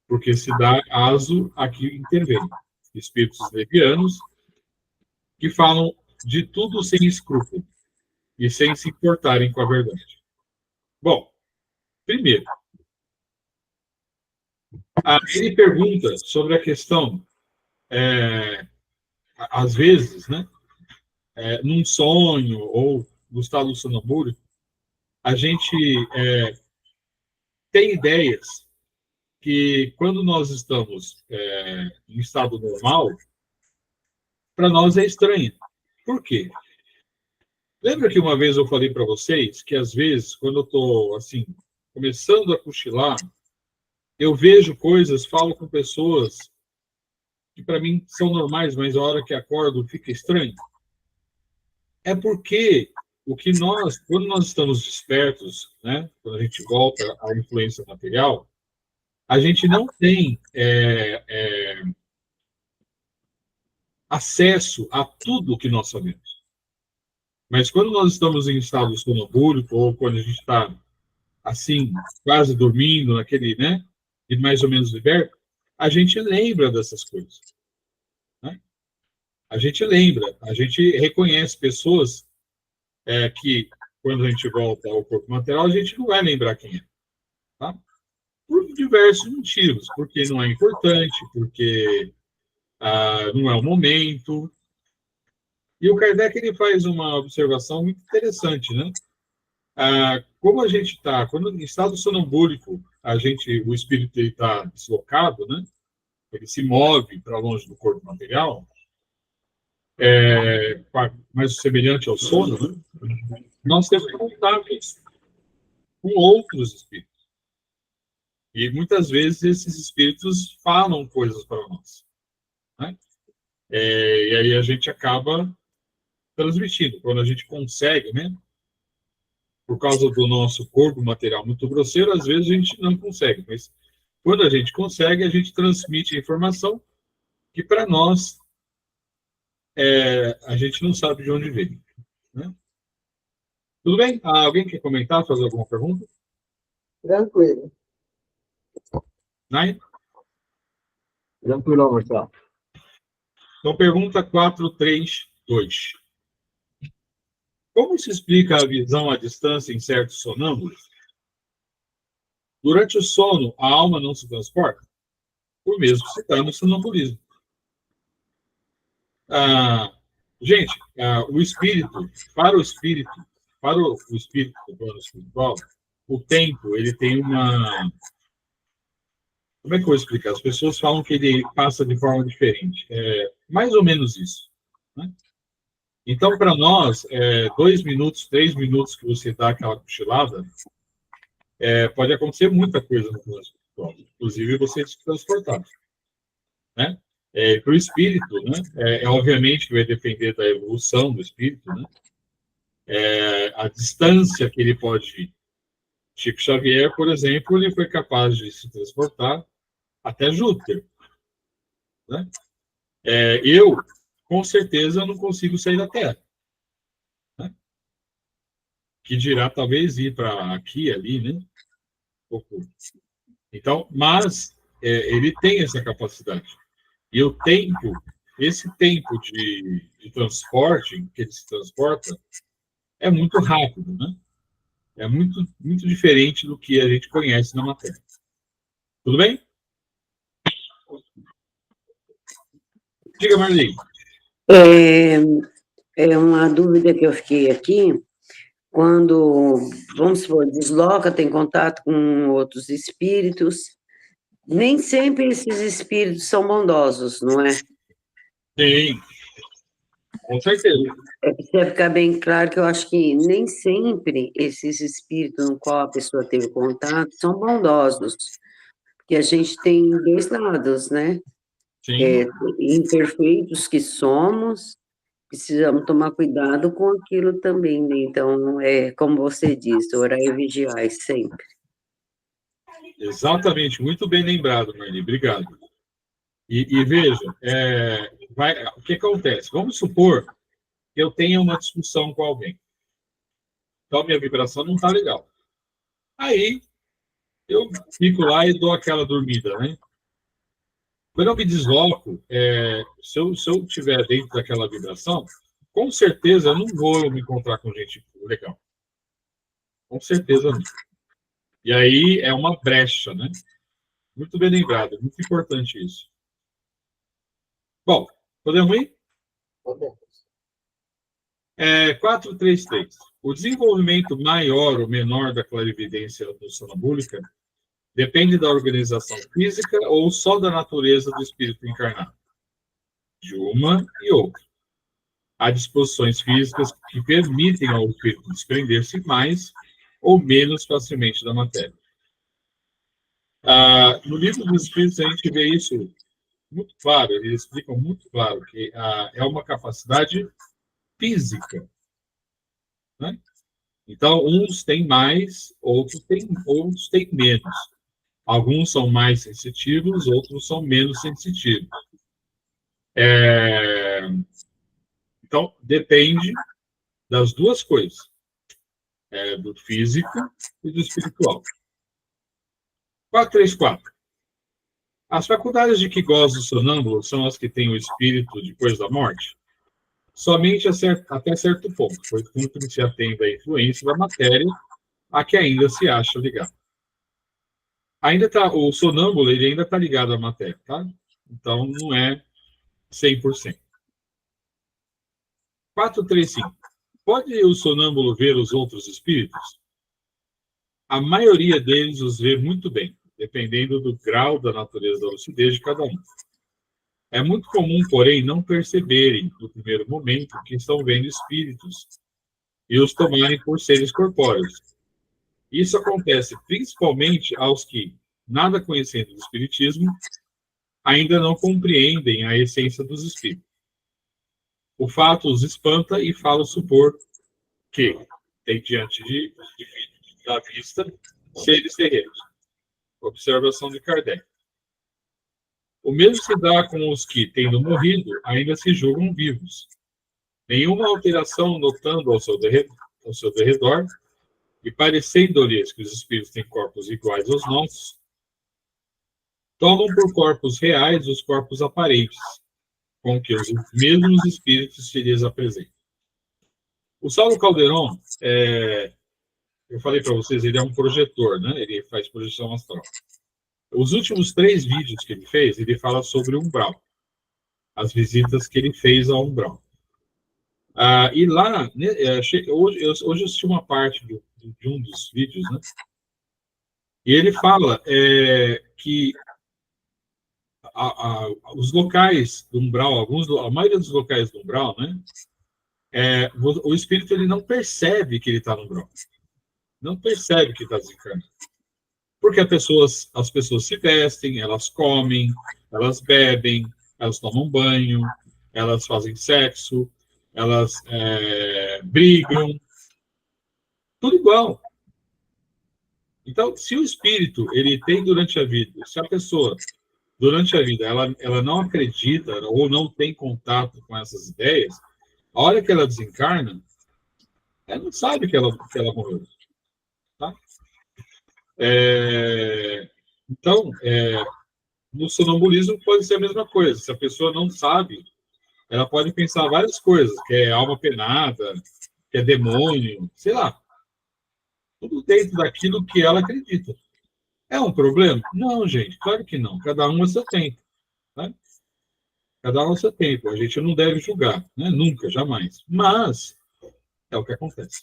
porque se dá aso a que intervém espíritos levianos que falam de tudo sem escrúpulo e sem se importarem com a verdade. Bom, primeiro, ele pergunta sobre a questão, às vezes, né, num sonho ou no estado sonambúlico, a gente tem ideias que, quando nós estamos em estado normal, para nós é estranha. Por quê? Lembra que uma vez eu falei para vocês que, às vezes, quando eu estou, assim, começando a cochilar, eu vejo coisas, falo com pessoas que para mim são normais, mas a hora que acordo fica estranho. É porque o que nós, quando nós estamos despertos, né, quando a gente volta à influência material, a gente não tem acesso a tudo o que nós sabemos. Mas quando nós estamos em estado sonambúlico, ou quando a gente está, assim, quase dormindo, naquele, né, e mais ou menos liberto, a gente lembra dessas coisas. Né? A gente lembra, a gente reconhece pessoas que, quando a gente volta ao corpo material, a gente não vai lembrar quem é. Tá? Por diversos motivos, porque não é importante, porque não é o momento. E o Kardec ele faz uma observação muito interessante, né? Como a gente está, quando em estado sonambúlico, o espírito está deslocado, né? Ele se move para longe do corpo material, mais semelhante ao sono, né? Nós temos contatos com outros espíritos. E muitas vezes esses espíritos falam coisas para nós. Né? E aí a gente acaba transmitindo. Quando a gente consegue, né? Por causa do nosso corpo material muito grosseiro, às vezes a gente não consegue. Mas quando a gente consegue, a gente transmite a informação que para nós a gente não sabe de onde veio. Né? Tudo bem? Alguém quer comentar, fazer alguma pergunta? Tranquilo. Nai? Tranquilo, Marcelo. Então, pergunta 432. Como se explica a visão à distância em certos sonâmbulos? Durante o sono, a alma não se transporta? Por mesmo se está no sonambulismo. Gente, o espírito, para o espírito do plano espiritual, o tempo, ele tem uma... Como é que eu vou explicar? As pessoas falam que ele passa de forma diferente. Mais ou menos isso. Né? Então, para nós, 2 minutos, 3 minutos que você dá aquela cochilada, pode acontecer muita coisa no plano espiritual, inclusive você se transportar. Né? Para o espírito, né? Obviamente que vai depender da evolução do espírito, né? A distância que ele pode ir. Chico Xavier, por exemplo, ele foi capaz de se transportar até Júpiter. Né? Eu, com certeza, não consigo sair da Terra. Né? Que dirá, talvez, ir para aqui, ali, né? Então, mas ele tem essa capacidade. E o tempo, esse tempo de transporte, que ele se transporta, é muito rápido, né? É muito, muito diferente do que a gente conhece na matéria. Tudo bem? Diga, Marlene. É uma dúvida que eu fiquei aqui. Quando, vamos supor, desloca, tem contato com outros espíritos, nem sempre esses espíritos são bondosos, não é? Sim, com certeza. Precisa ficar bem claro que eu acho que nem sempre esses espíritos no qual a pessoa teve contato são bondosos, porque a gente tem 2 lados, né? Sim. Imperfeitos que somos, precisamos tomar cuidado com aquilo também, né? Então, como você disse, orar e vigiar sempre. Exatamente, muito bem lembrado, Marli, obrigado. E veja, o que acontece? Vamos supor que eu tenha uma discussão com alguém. Então, minha vibração não está legal. Aí, eu fico lá e dou aquela dormida, né? Quando eu me desloco, se eu estiver dentro daquela vibração, com certeza eu não vou me encontrar com gente legal. Com certeza não. E aí é uma brecha, né? Muito bem lembrado, muito importante isso. Bom, podemos ir? 433. O desenvolvimento maior ou menor da clarividência sonambúlica depende da organização física ou só da natureza do espírito encarnado? De uma e outra. Há disposições físicas que permitem ao espírito desprender-se mais ou menos facilmente da matéria. No livro dos Espíritos, a gente vê isso muito claro, eles explicam muito claro que é uma capacidade física, né? Então, uns têm mais, outros têm menos. Alguns são mais sensitivos, outros são menos sensitivos. Então, depende das duas coisas, do físico e do espiritual. 434. As faculdades de que goza o sonâmbulo são as que têm o espírito depois da morte? Somente até certo ponto, portanto, ele se atende à influência da matéria a que ainda se acha ligado. O sonâmbulo ele ainda está ligado à matéria, tá? Então, não é 100%. 435. Pode o sonâmbulo ver os outros espíritos? A maioria deles os vê muito bem, dependendo do grau da natureza da lucidez de cada um. É muito comum, porém, não perceberem, no primeiro momento, que estão vendo espíritos e os tomarem por seres corpóreos. Isso acontece principalmente aos que, nada conhecendo do espiritismo, ainda não compreendem a essência dos espíritos. O fato os espanta e fala supor que tem diante da vista seres terrenos. Observação de Kardec. O mesmo se dá com os que, tendo morrido, ainda se julgam vivos. Nenhuma alteração notando ao seu derredor, e parecendo-lhes que os espíritos têm corpos iguais aos nossos, tomam por corpos reais os corpos aparentes, com que os mesmos espíritos se lhes apresentam. O Saulo Calderon, eu falei para vocês, ele é um projetor, né? Ele faz projeção astral. Os últimos 3 vídeos que ele fez, ele fala sobre o umbral, as visitas que ele fez ao umbral. E lá, né, hoje eu assisti uma parte de um dos vídeos, né? E ele fala que os locais do umbral, a maioria dos locais do umbral, né? O espírito ele não percebe que ele está no umbral, não percebe que está desencarnado, porque as pessoas se vestem, elas comem, elas bebem, elas tomam banho, elas fazem sexo, elas brigam, tudo igual. Então, se o espírito ele tem durante a vida, se a pessoa durante a vida ela não acredita ou não tem contato com essas ideias, a hora que ela desencarna, ela não sabe que ela morreu. Tá? Então, no sonambulismo pode ser a mesma coisa. Se a pessoa não sabe, ela pode pensar várias coisas, que é alma penada, que é demônio, sei lá. Tudo dentro daquilo que ela acredita. É um problema? Não, gente, claro que não. Cada um a seu tempo. Né? Cada um a seu tempo. A gente não deve julgar, né? Nunca, jamais. Mas é o que acontece.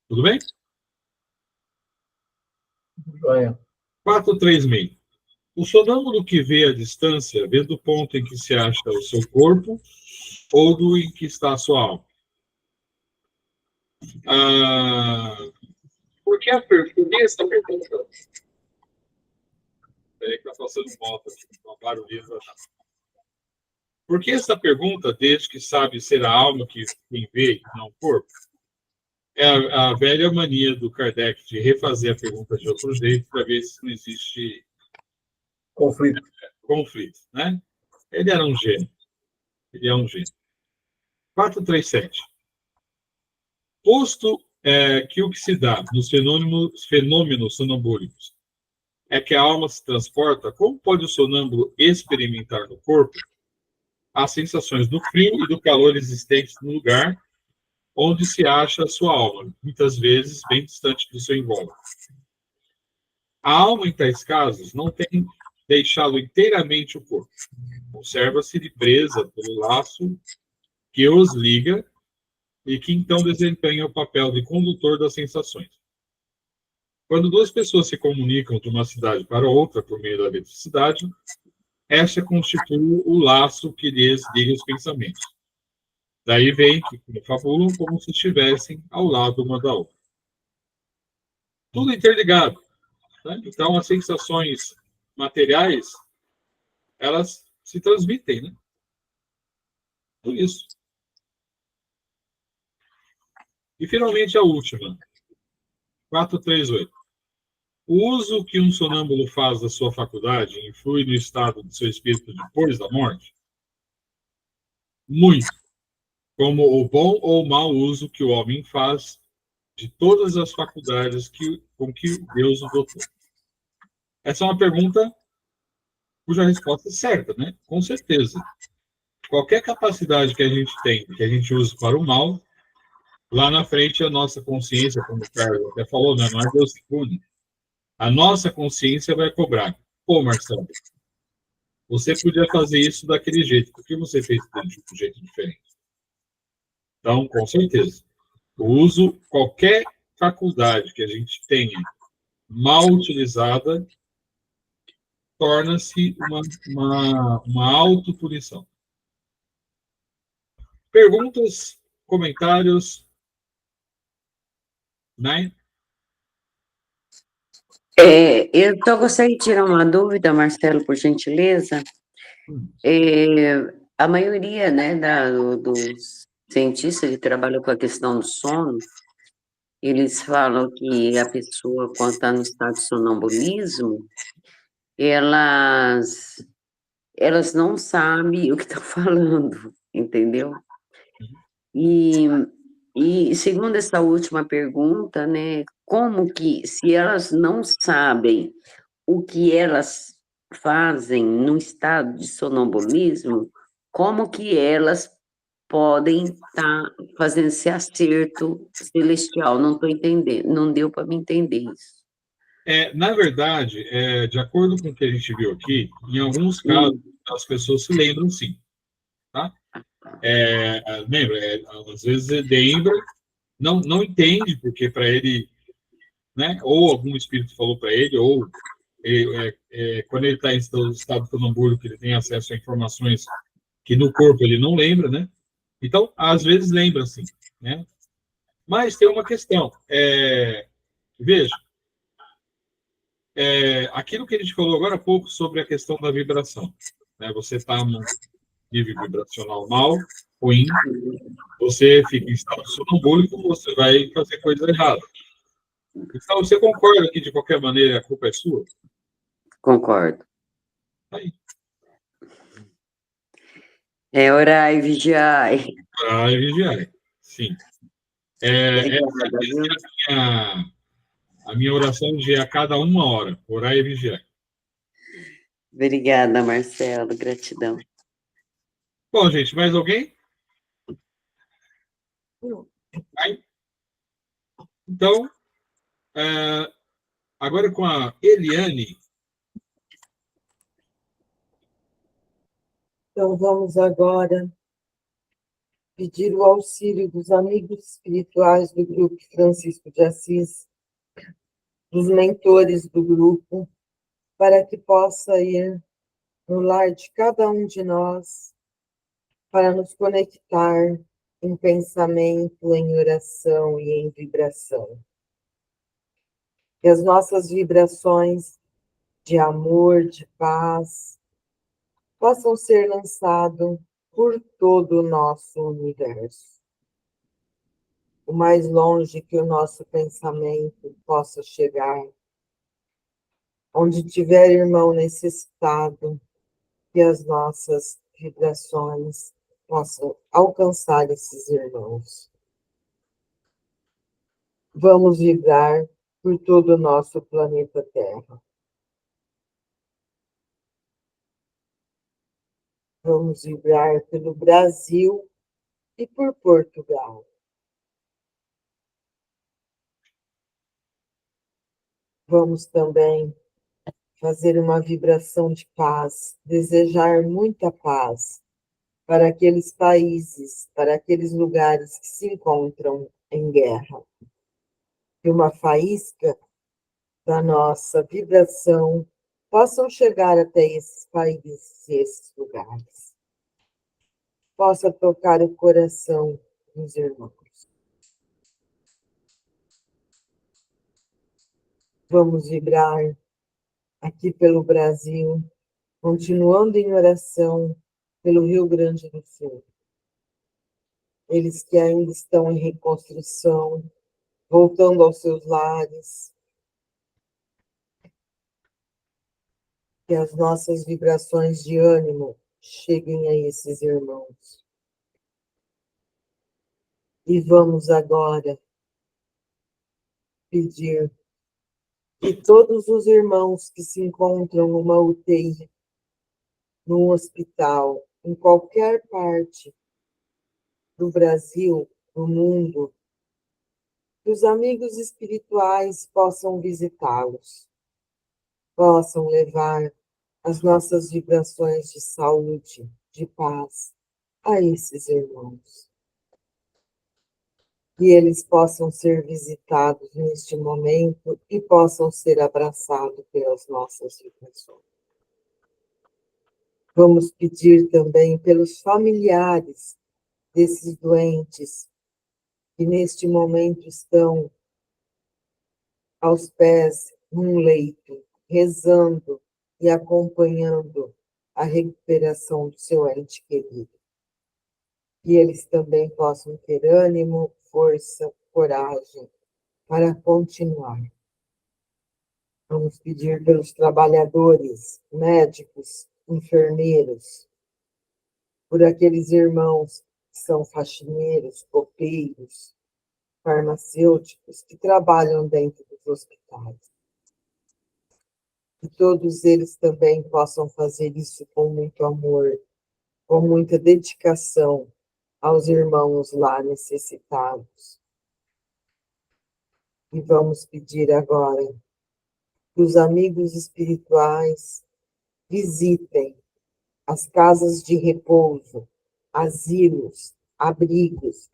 Tudo bem? Joia. 436. O sonâmbulo que vê a distância, vê do ponto em que se acha o seu corpo ou do em que está a sua alma. Por que essa pergunta? Peraí que está passando moto aqui, uma barulhinha. Por que essa pergunta, desde que sabe ser a alma que quem vê e não o corpo? É a velha mania do Kardec de refazer a pergunta de outro jeito para ver se não existe conflito, né? Ele era um gênio. Ele é um gênio. 437. Posto que o que se dá nos fenômenos sonambúlicos é que a alma se transporta, como pode o sonâmbulo experimentar no corpo as sensações do frio e do calor existentes no lugar onde se acha a sua alma, muitas vezes bem distante do seu invólucro? A alma, em tais casos, não tem deixado inteiramente o corpo. Conserva-se presa pelo laço que os liga e que então desempenha o papel de condutor das sensações. Quando 2 pessoas se comunicam de uma cidade para outra por meio da eletricidade, esta constitui o laço que lhes liga os pensamentos. Daí vem que confabulam como se estivessem ao lado uma da outra. Tudo interligado. Né? Então, as sensações materiais, elas se transmitem, né? Por isso. E, finalmente, a última. 438. O uso que um sonâmbulo faz da sua faculdade influi no estado do seu espírito depois da morte? Muito. Como o bom ou o mau uso que o homem faz de todas as faculdades com que Deus o dotou. Essa é uma pergunta cuja resposta é certa, né? Com certeza. Qualquer capacidade que a gente tem, que a gente use para o mal, lá na frente a nossa consciência, como o Carlos até falou, né? Não é Deus que pune. A nossa consciência vai cobrar. Pô, Marcelo, você podia fazer isso daquele jeito, por que você fez de um jeito diferente? Então, com certeza, o uso, qualquer faculdade que a gente tenha mal utilizada, torna-se uma autopunição. Perguntas, comentários, né? Eu gostaria de tirar uma dúvida, Marcelo, por gentileza. A maioria, né, dos cientistas que trabalham com a questão do sono, eles falam que a pessoa, quando está no estado de sonambulismo, elas não sabem o que estão falando, entendeu? E segundo essa última pergunta, né, como que, se elas não sabem o que elas fazem no estado de sonambulismo, como que elas podem estar fazendo esse acerto celestial? Não estou entendendo, não deu para me entender isso. Na verdade, de acordo com o que a gente viu aqui, em alguns casos, as pessoas se lembram sim. Tá? Lembra, às vezes lembra, não entende, porque para ele, né, ou algum espírito falou para ele, ou quando ele está em estado sonambúlico, ele tem acesso a informações que no corpo ele não lembra, né? Então, às vezes lembra, sim, né? Mas tem uma questão. Veja, aquilo que a gente falou agora há pouco sobre a questão da vibração. Né? Você está num nível vibracional mal, ruim, você fica em estado sonambúlico, você vai fazer coisa errada. Então, você concorda que, de qualquer maneira, a culpa é sua? Concordo. Aí. Orai e vigiai. Orar e vigiar. Sim. Obrigada, viu? A minha oração de a cada 1 hora, orar e vigiar. Obrigada, Marcelo, gratidão. Bom, gente, mais alguém? Aí. Então, agora com a Eliane. Então, vamos agora pedir o auxílio dos amigos espirituais do Grupo Francisco de Assis, dos mentores do grupo, para que possa ir no lar de cada um de nós, para nos conectar em pensamento, em oração e em vibração. Que as nossas vibrações de amor, de paz, possam ser lançadas por todo o nosso universo. O mais longe que o nosso pensamento possa chegar, onde tiver irmão necessitado, que as nossas vibrações possam alcançar esses irmãos. Vamos vibrar por todo o nosso planeta Terra. Vamos vibrar pelo Brasil e por Portugal. Vamos também fazer uma vibração de paz, desejar muita paz para aqueles países, para aqueles lugares que se encontram em guerra. Que uma faísca da nossa vibração possam chegar até esses países e esses lugares. Possa tocar o coração dos irmãos. Vamos vibrar aqui pelo Brasil, continuando em oração pelo Rio Grande do Sul. Eles que ainda estão em reconstrução, voltando aos seus lares, que as nossas vibrações de ânimo cheguem a esses irmãos. E vamos agora pedir que todos os irmãos que se encontram numa UTI, num hospital, em qualquer parte do Brasil, do mundo, que os amigos espirituais possam visitá-los, possam levar as nossas vibrações de saúde, de paz a esses irmãos. Que eles possam ser visitados neste momento e possam ser abraçados pelas nossas vibrações. Vamos pedir também pelos familiares desses doentes que neste momento estão aos pés num leito, rezando e acompanhando a recuperação do seu ente querido. Que eles também possam ter ânimo, força, coragem para continuar. Vamos pedir pelos trabalhadores, médicos, enfermeiros, por aqueles irmãos que são faxineiros, copeiros, farmacêuticos, que trabalham dentro dos hospitais. Que todos eles também possam fazer isso com muito amor, com muita dedicação aos irmãos lá necessitados. E vamos pedir agora que os amigos espirituais visitem as casas de repouso, asilos, abrigos,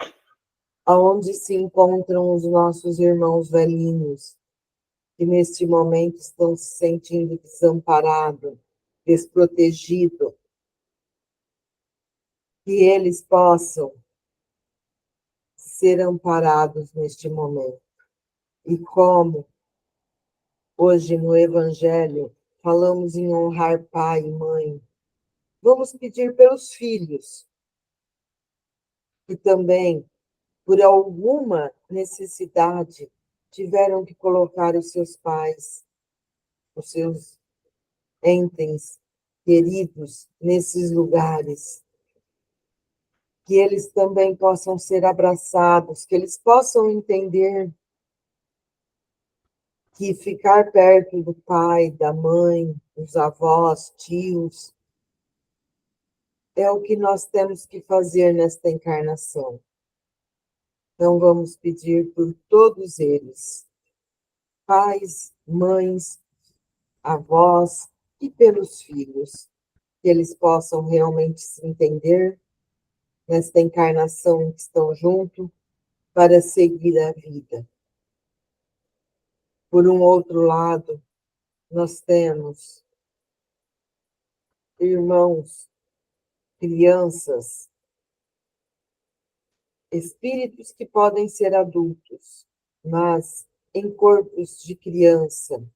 aonde se encontram os nossos irmãos velhinhos, que neste momento estão se sentindo desamparados, desprotegidos, que eles possam ser amparados neste momento. E como hoje no Evangelho falamos em honrar pai e mãe, vamos pedir pelos filhos, que também, por alguma necessidade, tiveram que colocar os seus pais, os seus entes queridos nesses lugares. Que eles também possam ser abraçados, que eles possam entender que ficar perto do pai, da mãe, dos avós, tios, é o que nós temos que fazer nesta encarnação. Então vamos pedir por todos eles, pais, mães, avós e pelos filhos, que eles possam realmente se entender nesta encarnação em que estão juntos para seguir a vida. Por um outro lado, nós temos irmãos, crianças, espíritos que podem ser adultos, mas em corpos de criança,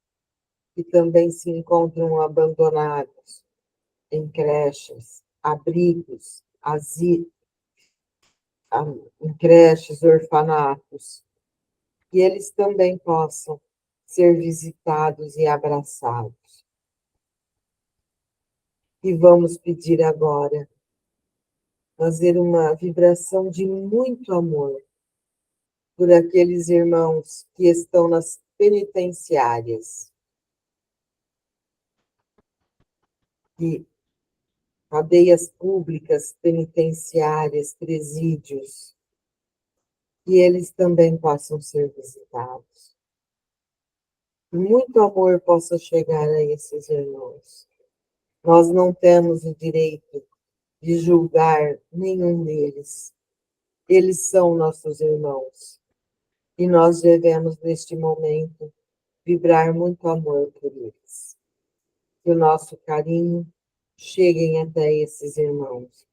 que também se encontram abandonados em creches, abrigos, asilos, em creches, orfanatos, que eles também possam ser visitados e abraçados. E vamos pedir agora, fazer uma vibração de muito amor por aqueles irmãos que estão nas penitenciárias, e cadeias públicas, penitenciárias, presídios, que eles também possam ser visitados. Que muito amor possa chegar a esses irmãos. Nós não temos o direito de julgar nenhum deles. Eles são nossos irmãos. E nós devemos, neste momento, vibrar muito amor por eles. Que o nosso carinho cheguem até esses irmãos.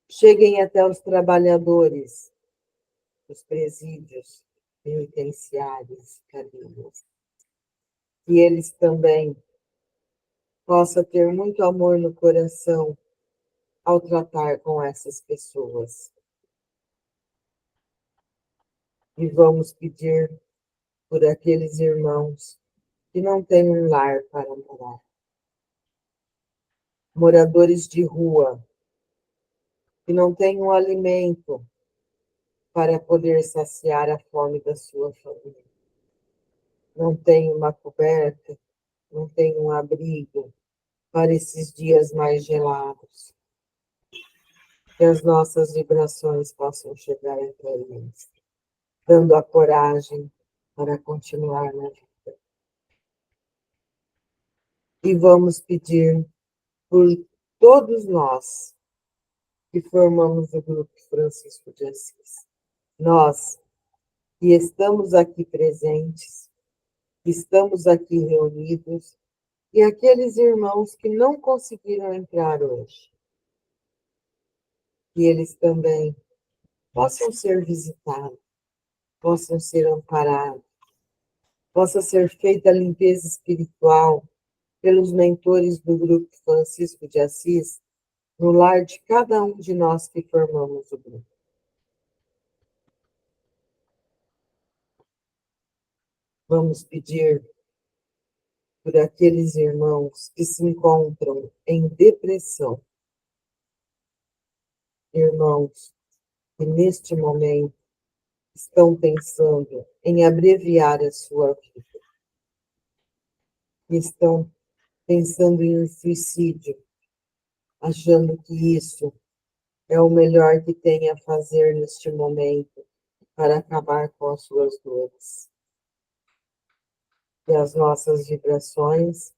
Cheguem até os trabalhadores, os presídios, penitenciários, cadeias. que eles também possam ter muito amor no coração ao tratar com essas pessoas. E vamos pedir por aqueles irmãos que não têm um lar para morar. Moradores de rua, que não têm um alimento para poder saciar a fome da sua família. Não têm uma coberta, não têm um abrigo para esses dias mais gelados. Que as nossas vibrações possam chegar até eles, dando a coragem para continuar na vida. E vamos pedir por todos nós que formamos o Grupo Francisco de Assis. Nós que estamos aqui presentes, que estamos aqui reunidos, e aqueles irmãos que não conseguiram entrar hoje, que eles também possam ser visitados, possam ser amparados, possa ser feita a limpeza espiritual pelos mentores do Grupo Francisco de Assis, no lar de cada um de nós que formamos o grupo. Vamos pedir por aqueles irmãos que se encontram em depressão, irmãos que neste momento estão pensando em abreviar a sua vida, que estão pensando em um suicídio, achando que isso é o melhor que tem a fazer neste momento para acabar com as suas dores. Que as nossas vibrações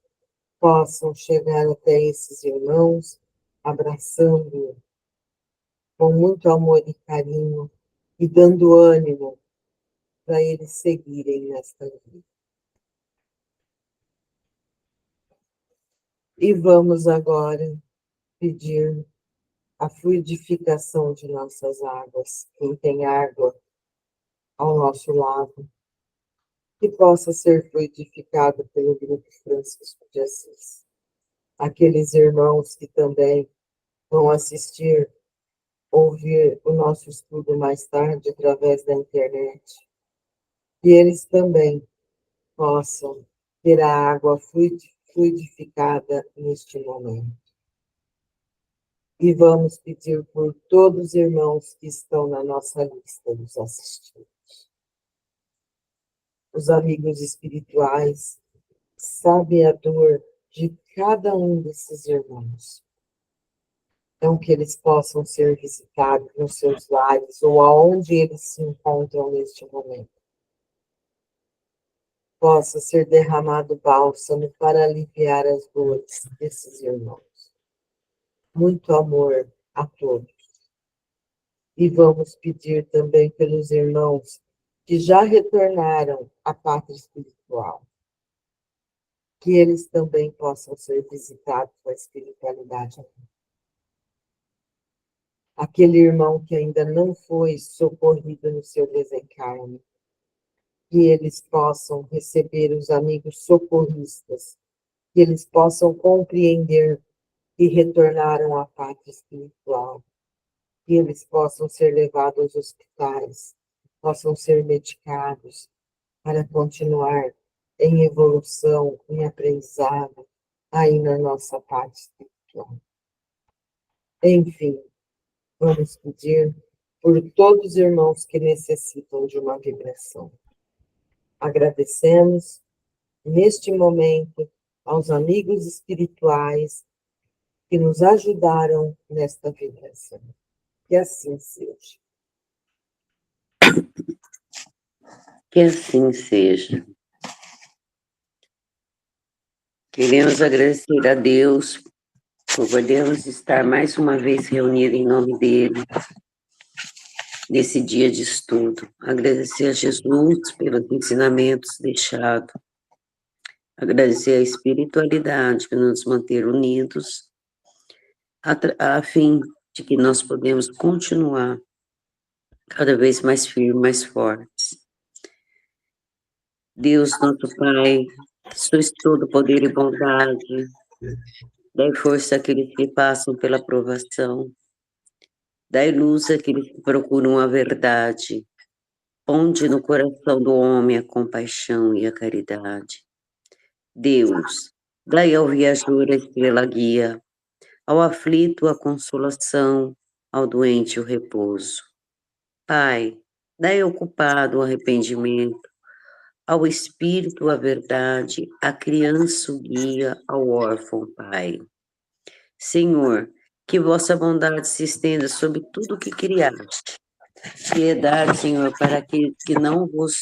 possam chegar até esses irmãos, abraçando com muito amor e carinho e dando ânimo para eles seguirem nesta vida. E vamos agora pedir a fluidificação de nossas águas. Quem tem água ao nosso lado, que possa ser fluidificado pelo Grupo Francisco de Assis. Aqueles irmãos que também vão assistir, ouvir o nosso estudo mais tarde através da internet, que eles também possam ter a água fluidificada neste momento. E vamos pedir por todos os irmãos que estão na nossa lista dos assistidos. Os amigos espirituais sabem a dor de cada um desses irmãos. Então, que eles possam ser visitados nos seus lares ou aonde eles se encontram neste momento. Possa ser derramado bálsamo para aliviar as dores desses irmãos. Muito amor a todos. E vamos pedir também pelos irmãos que já retornaram à pátria espiritual, que eles também possam ser visitados com a espiritualidade. Aquele irmão que ainda não foi socorrido no seu desencarne, que eles possam receber os amigos socorristas, que eles possam compreender que retornaram à pátria espiritual, que eles possam ser levados aos hospitais, possam ser medicados para continuar em evolução, em aprendizado, aí na nossa pátria espiritual. Enfim, vamos pedir por todos os irmãos que necessitam de uma vibração. Agradecemos, neste momento, aos amigos espirituais que nos ajudaram nesta vibração. Que assim seja. Que assim seja. Queremos agradecer a Deus por podermos estar mais uma vez reunidos em nome dEle, nesse dia de estudo. Agradecer a Jesus pelos ensinamentos deixados. Agradecer a espiritualidade por nos manter unidos, a fim de que nós podemos continuar cada vez mais firmes, mais fortes. Deus, nosso Pai, Sois todo poder e bondade. Dai força àqueles que passam pela provação. Dai luz àqueles que procuram a verdade. Ponde no coração do homem a compaixão e a caridade. Deus, dai ao viajor a estrela guia, ao aflito a consolação, ao doente o repouso. Pai, dai ao culpado o arrependimento, ao espírito a verdade, à criança o guia, ao órfão pai. Senhor, que vossa bondade se estenda sobre tudo o que criaste. Piedade, Senhor, para aqueles que não vos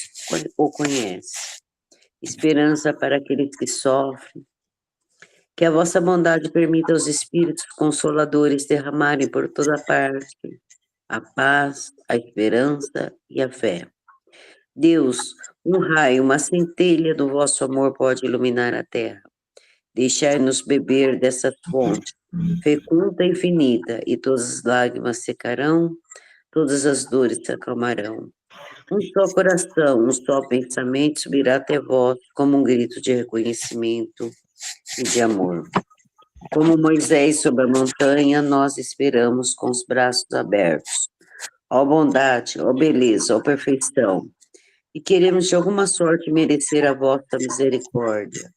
o conhecem. Esperança para aqueles que sofrem. Que a vossa bondade permita aos espíritos consoladores derramarem por toda parte a paz, a esperança e a fé. Deus, um raio, uma centelha do vosso amor pode iluminar a terra. Deixai-nos beber dessa fonte, fecunda e infinita, e todas as lágrimas secarão, todas as dores se acalmarão. Um só coração, um só pensamento subirá até vós como um grito de reconhecimento e de amor. Como Moisés sobre a montanha, nós esperamos com os braços abertos. Ó bondade, ó beleza, ó perfeição. E queremos de alguma sorte merecer a vossa misericórdia.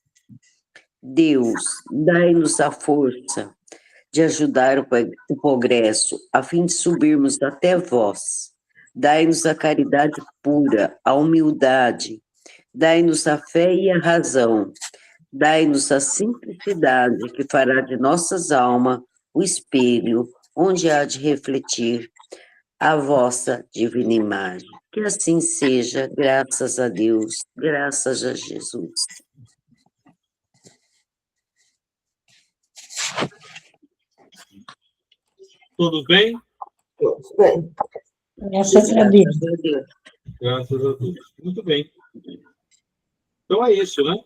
Deus, dai-nos a força de ajudar o progresso, a fim de subirmos até vós. Dai-nos a caridade pura, a humildade. Dai-nos a fé e a razão. Dai-nos a simplicidade que fará de nossas almas o espelho onde há de refletir a vossa divina imagem. Que assim seja, graças a Deus, graças a Jesus. Todos bem? Todos bem. Graças a Deus. Graças a Deus. Muito bem. Então é isso, né?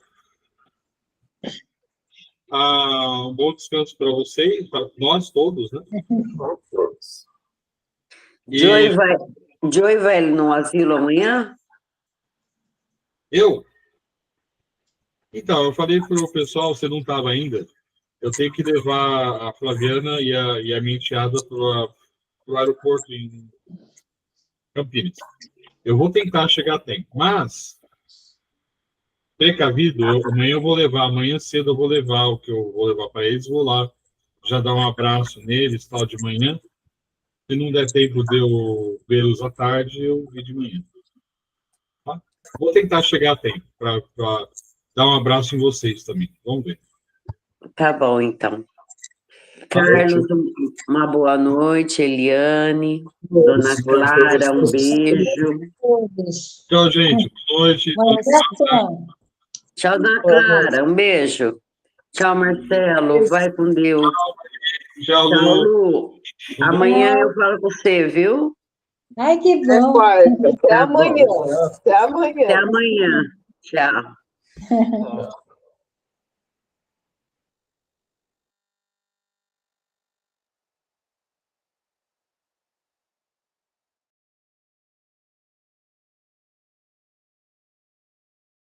Um bom descanso para vocês, para nós todos, né? Joey vai no asilo amanhã? Eu? Então, eu falei para o pessoal, você não estava ainda, eu tenho que levar a Flaviana e a minha enteada para o aeroporto em Campinas. Eu vou tentar chegar a tempo, mas, precavido, amanhã eu vou levar, amanhã cedo eu vou levar o que eu vou levar para eles, vou lá já dar um abraço neles, tal, de manhã. Se não der tempo de eu vê-los à tarde, eu vi de manhã. Tá? Vou tentar chegar a tempo para dar um abraço em vocês também. Vamos ver. Tá bom, então. Carlos, uma boa noite. Eliane, Dona Clara, um beijo. Tchau, gente. Boa noite. Tchau, Dona Clara. Um beijo. Tchau, Marcelo. Vai com Deus. Tchau, Lu. Amanhã eu falo com você, viu? Ai, que bom. Até amanhã. Até amanhã. Até amanhã. Tchau.